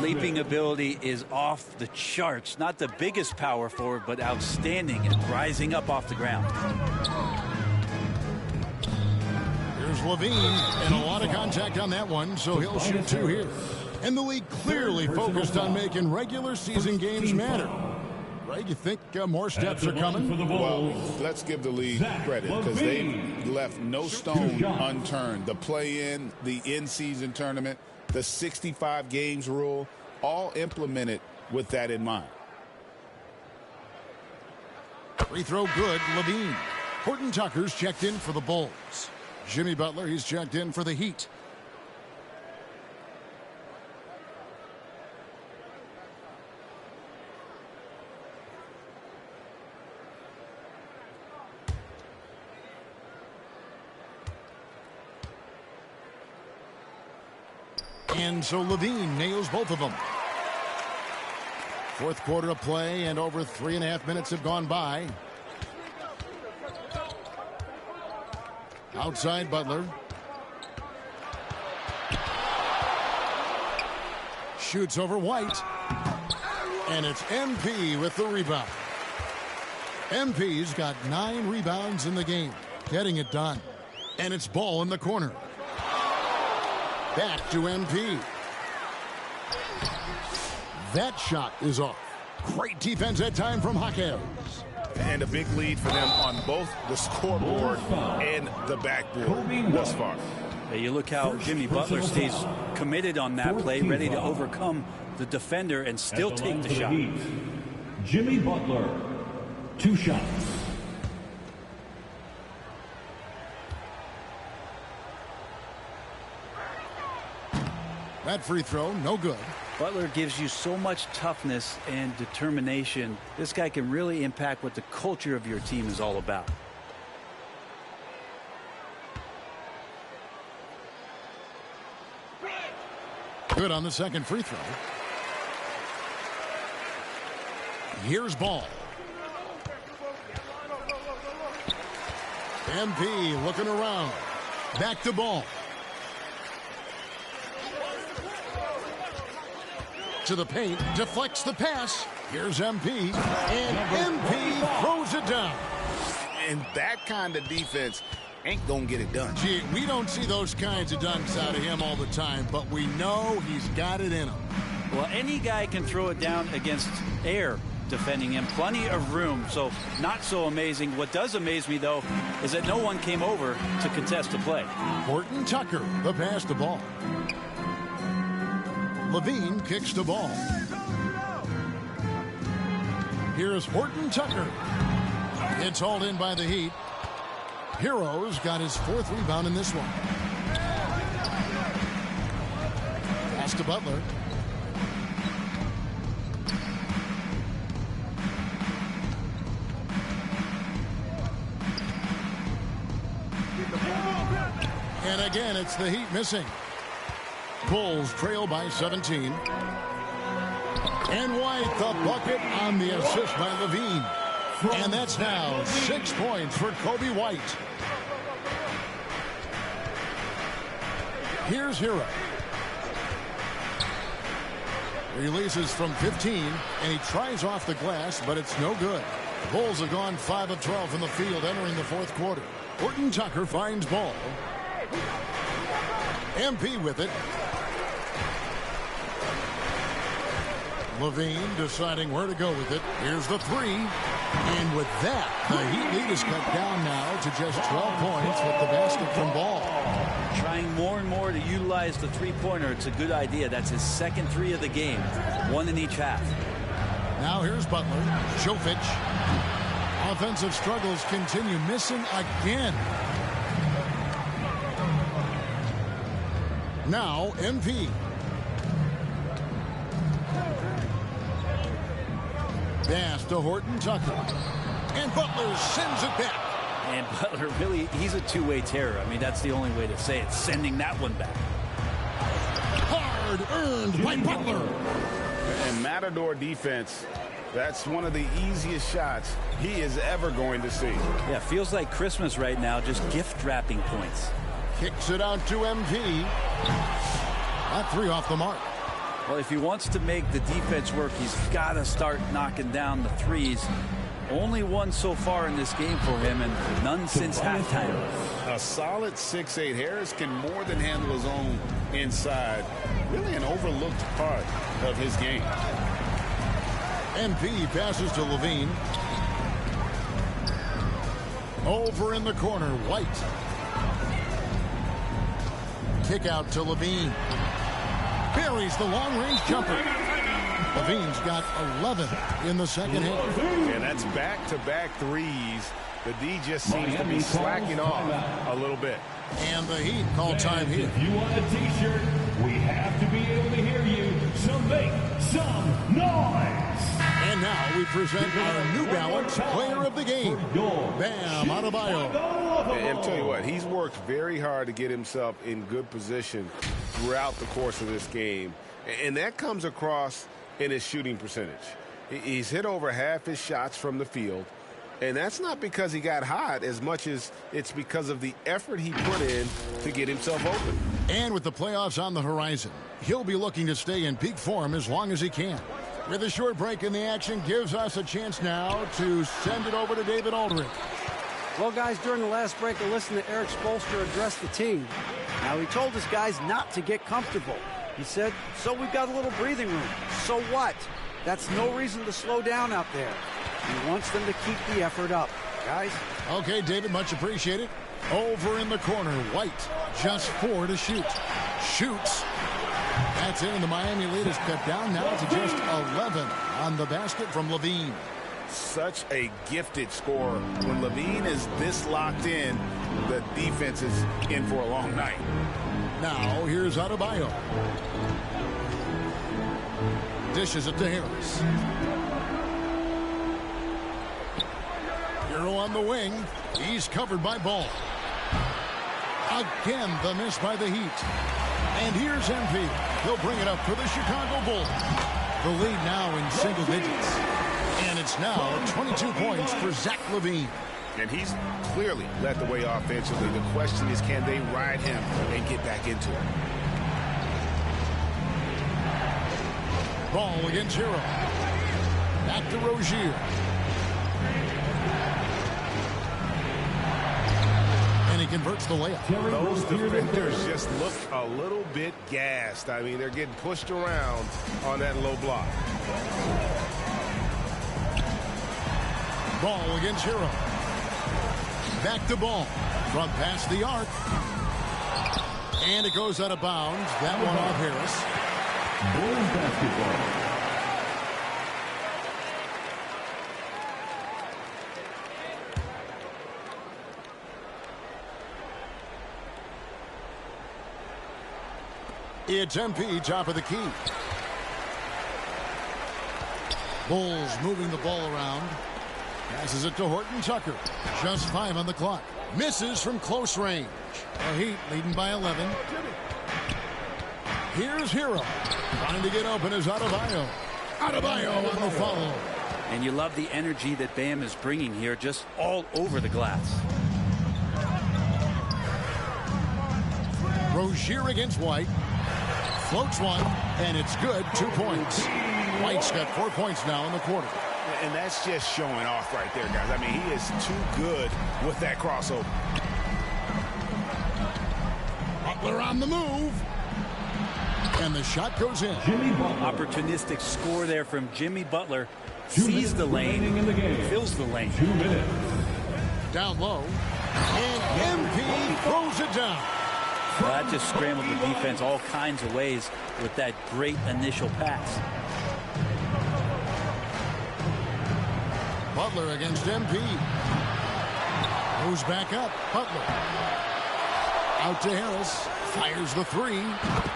Speaker 5: Leaping ability is off the charts. Not the biggest power forward, but outstanding at rising up off the ground.
Speaker 3: Here's Levine, and a lot of contact on that one, so he'll shoot 2 here. And the league clearly focused on making regular season games matter. Greg, you think more steps are coming?
Speaker 7: Well, let's give the league credit because they left no stone unturned. The play-in, the in-season tournament, the 65 games rule, all implemented with that in mind.
Speaker 3: Free throw good, Levine. Horton Tucker's checked in for the Bulls. Jimmy Butler, he's checked in for the Heat. And so Levine nails both of them. Fourth quarter of play, and over 3.5 minutes have gone by. Outside Butler. Shoots over White. And it's MP with the rebound. MP's got 9 rebounds in the game. Getting it done. And it's Ball in the corner. Back to MP. That shot is off. Great defense that time from Hawkins.
Speaker 7: And a big lead for them on both the scoreboard and the backboard thus far.
Speaker 5: Hey, you look how Jimmy Butler stays committed on that play, ready to overcome the defender and still take the shot.
Speaker 9: Jimmy Butler, 2 shots.
Speaker 3: That free throw, no good.
Speaker 5: Butler gives you so much toughness and determination. This guy can really impact what the culture of your team is all about.
Speaker 3: Good on the second free throw. Here's Ball. MP looking around. Back to Ball. To the paint, deflects the pass. Here's MP, and MP throws it down.
Speaker 7: And that kind of defense ain't gonna get it done.
Speaker 3: Gee, we don't see those kinds of dunks out of him all the time, but we know he's got it in him.
Speaker 5: Well, any guy can throw it down against air defending him. Plenty of room, so not so amazing. What does amaze me, though, is that no one came over to contest the play.
Speaker 3: Horton Tucker, the pass to Ball. Levine kicks the ball. Here's Horton Tucker. It's hauled in by the Heat. Hero's got his 4th rebound in this one. Pass to Butler. And again, it's the Heat missing. Bulls trail by 17. And White, the bucket on the assist by Levine. And that's now 6 points for Kobe White. Here's Hero. Releases from 15, and he tries off the glass, but it's no good. The Bulls have gone 5 of 12 from the field entering the 4th quarter. Horton Tucker finds Ball. MP with it. Levine deciding where to go with it. Here's the 3. And with that, the Heat lead is cut down now to just 12 points with the basket from Ball.
Speaker 5: Trying more and more to utilize the three-pointer. It's a good idea. That's his 2nd 3 of the game. 1 in each half.
Speaker 3: Now here's Butler. Jovic. Offensive struggles continue, missing again. Now, MP. Pass to Horton Tucker. And Butler sends it back.
Speaker 5: And Butler, really, he's a two-way terror. I mean, that's the only way to say it, sending that one back.
Speaker 3: Hard earned by Butler.
Speaker 7: And Matador defense, that's one of the easiest shots he is ever going to see.
Speaker 5: Yeah, feels like Christmas right now, just gift wrapping points.
Speaker 3: Kicks it out to MP. That three off the mark.
Speaker 5: Well, if he wants to make the defense work, he's got to start knocking down the threes. Only one so far in this game for him, and none since halftime.
Speaker 7: A solid 6'8". Harris can more than handle his own inside. Really an overlooked part of his game.
Speaker 3: MP passes to Levine. Over in the corner, White. Kick out to Levine. Buries the long-range jumper. Levine's got 11 in the second half.
Speaker 7: And that's back-to-back threes. The D just seems to be slacking off a little bit.
Speaker 3: And the Heat call time here.
Speaker 9: If you want a T-shirt, we have to be able to hear you, so make some noise.
Speaker 3: And now we present our New Balance player of the game, Bam Adebayo.
Speaker 7: And tell you what, he's worked very hard to get himself in good position throughout the course of this game. And that comes across in his shooting percentage. He's hit over half his shots from the field. And that's not because he got hot as much as it's because of the effort he put in to get himself open.
Speaker 3: And with the playoffs on the horizon, he'll be looking to stay in peak form as long as he can. With a short break in the action, gives us a chance now to send it over to David Aldridge.
Speaker 6: Well, guys, during the last break, I listened to Eric Spoelstra address the team. Now, he told his guys not to get comfortable. He said, so we've got a little breathing room. So what? That's no reason to slow down out there. He wants them to keep the effort up. Guys?
Speaker 3: Okay, David, much appreciated. Over in the corner, White, just 4 to shoot. Shoots. That's it, and the Miami lead is cut down now to just 11 on the basket from Levine.
Speaker 7: Such a gifted scorer. When Levine is this locked in, the defense is in for a long night.
Speaker 3: Now, here's Adebayo. Dishes it to Harris. Hero on the wing. He's covered by Ball. Again, the miss by the Heat. And here's MP. He'll bring it up for the Chicago Bulls. The lead now in single digits. And it's now 22 points for Zach LaVine.
Speaker 7: And he's clearly led the way offensively. The question is, can they ride him and get back into it?
Speaker 3: Ball against Hero. Back to Rozier. And he converts the layup.
Speaker 7: Those defenders just look a little bit gassed. I mean, they're getting pushed around on that low block.
Speaker 3: Ball against Hero. Back to Ball. From past the arc. And it goes out of bounds. That one off Harris.
Speaker 9: Bulls basketball.
Speaker 3: It's MP, top of the key. Bulls moving the ball around. Passes it to Horton Tucker. Just 5 on the clock. Misses from close range. The Heat leading by 11. Here's Hero. Trying to get open is Adebayo. Adebayo on the follow.
Speaker 5: And you love the energy that Bam is bringing here, just all over the glass.
Speaker 3: Rozier against White. Floats one, and it's good. 2 points. White's got 4 points now in the quarter.
Speaker 7: And that's just showing off right there, guys. I mean, he is too good with that crossover.
Speaker 3: Butler on the move. And the shot goes in.
Speaker 5: Opportunistic score there from Jimmy Butler. Sees the lane, fills the lane.
Speaker 9: 2 minutes.
Speaker 3: Down low. And MP throws it down.
Speaker 5: Well, that just scrambled the defense all kinds of ways with that great initial pass.
Speaker 3: Butler against MP. Moves back up. Butler. Out to Harris. Fires the three.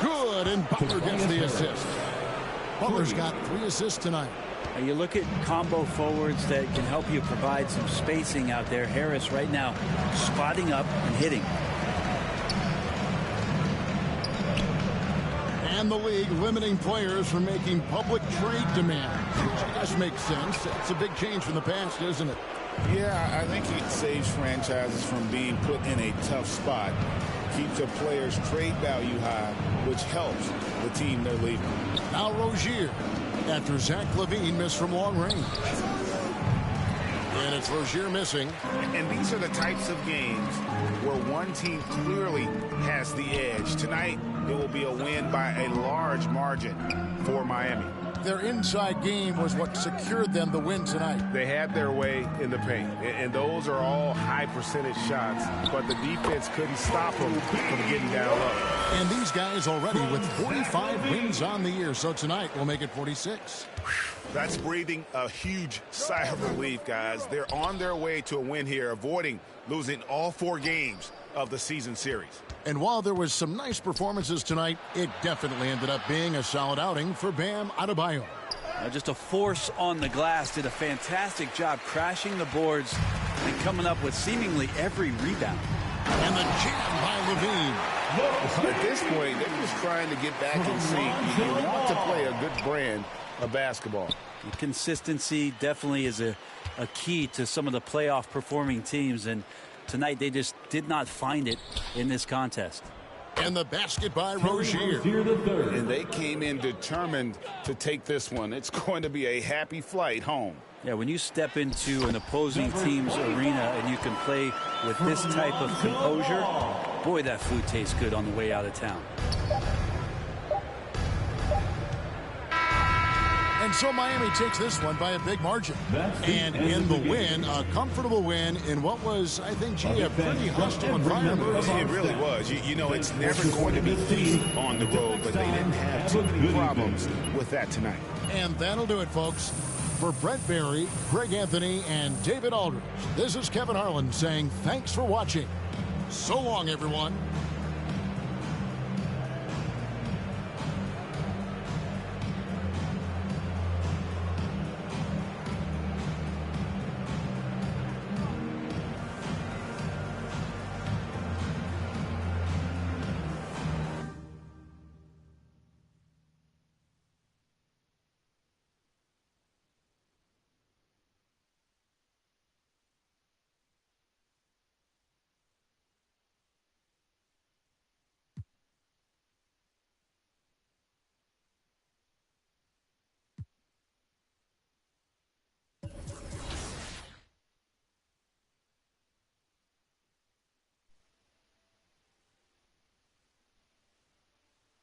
Speaker 3: Good, and Butler gets the assist. Butler's got 3 assists tonight.
Speaker 5: Now you look at combo forwards that can help you provide some spacing out there. Harris right now spotting up and hitting.
Speaker 3: And the league limiting players from making public trade demands, which does make sense. It's a big change from the past, isn't it?
Speaker 4: Yeah, I think it saves franchises from being put in a tough spot. Keeps a player's trade value high, which helps the team they're leaving.
Speaker 3: Now Rozier, after Zach LaVine missed from long range. And it's Rozier missing.
Speaker 7: And these are the types of games where one team clearly has the edge. Tonight, it will be a win by a large margin for Miami.
Speaker 3: Their inside game was what secured them the win tonight.
Speaker 7: They had their way in the paint, and those are all high percentage shots, but the defense couldn't stop them from getting down low.
Speaker 3: And these guys already with 45 wins on the year, so tonight we'll make it 46.
Speaker 7: That's breathing a huge sigh of relief, guys. They're on their way to a win here, avoiding losing all 4 games of the season series.
Speaker 3: And while there was some nice performances tonight, it definitely ended up being a solid outing for Bam Adebayo.
Speaker 5: Just a force on the glass. Did a fantastic job crashing the boards and coming up with seemingly every rebound.
Speaker 3: And the jam by LaVine.
Speaker 4: At this point, they're just trying to get back in sync. You want to play a good brand of basketball.
Speaker 5: Consistency definitely is a key to some of the playoff performing teams, and tonight they just did not find it in this contest.
Speaker 3: And the basket by Rozier.
Speaker 4: And they came in determined to take this one. It's going to be a happy flight home.
Speaker 5: Yeah, when you step into an opposing team's arena and you can play with this type of composure, boy, that food tastes good on the way out of town.
Speaker 3: And so Miami takes this one by a big margin. And in the win, a comfortable win in what was, I think, a pretty hostile environment.
Speaker 7: It really was. You know, it's never going to be easy on the road, but they didn't have too many problems with that tonight.
Speaker 3: And that'll do it, folks. For Brett Barry, Greg Anthony, and David Aldridge, this is Kevin Harlan saying thanks for watching. So long, everyone.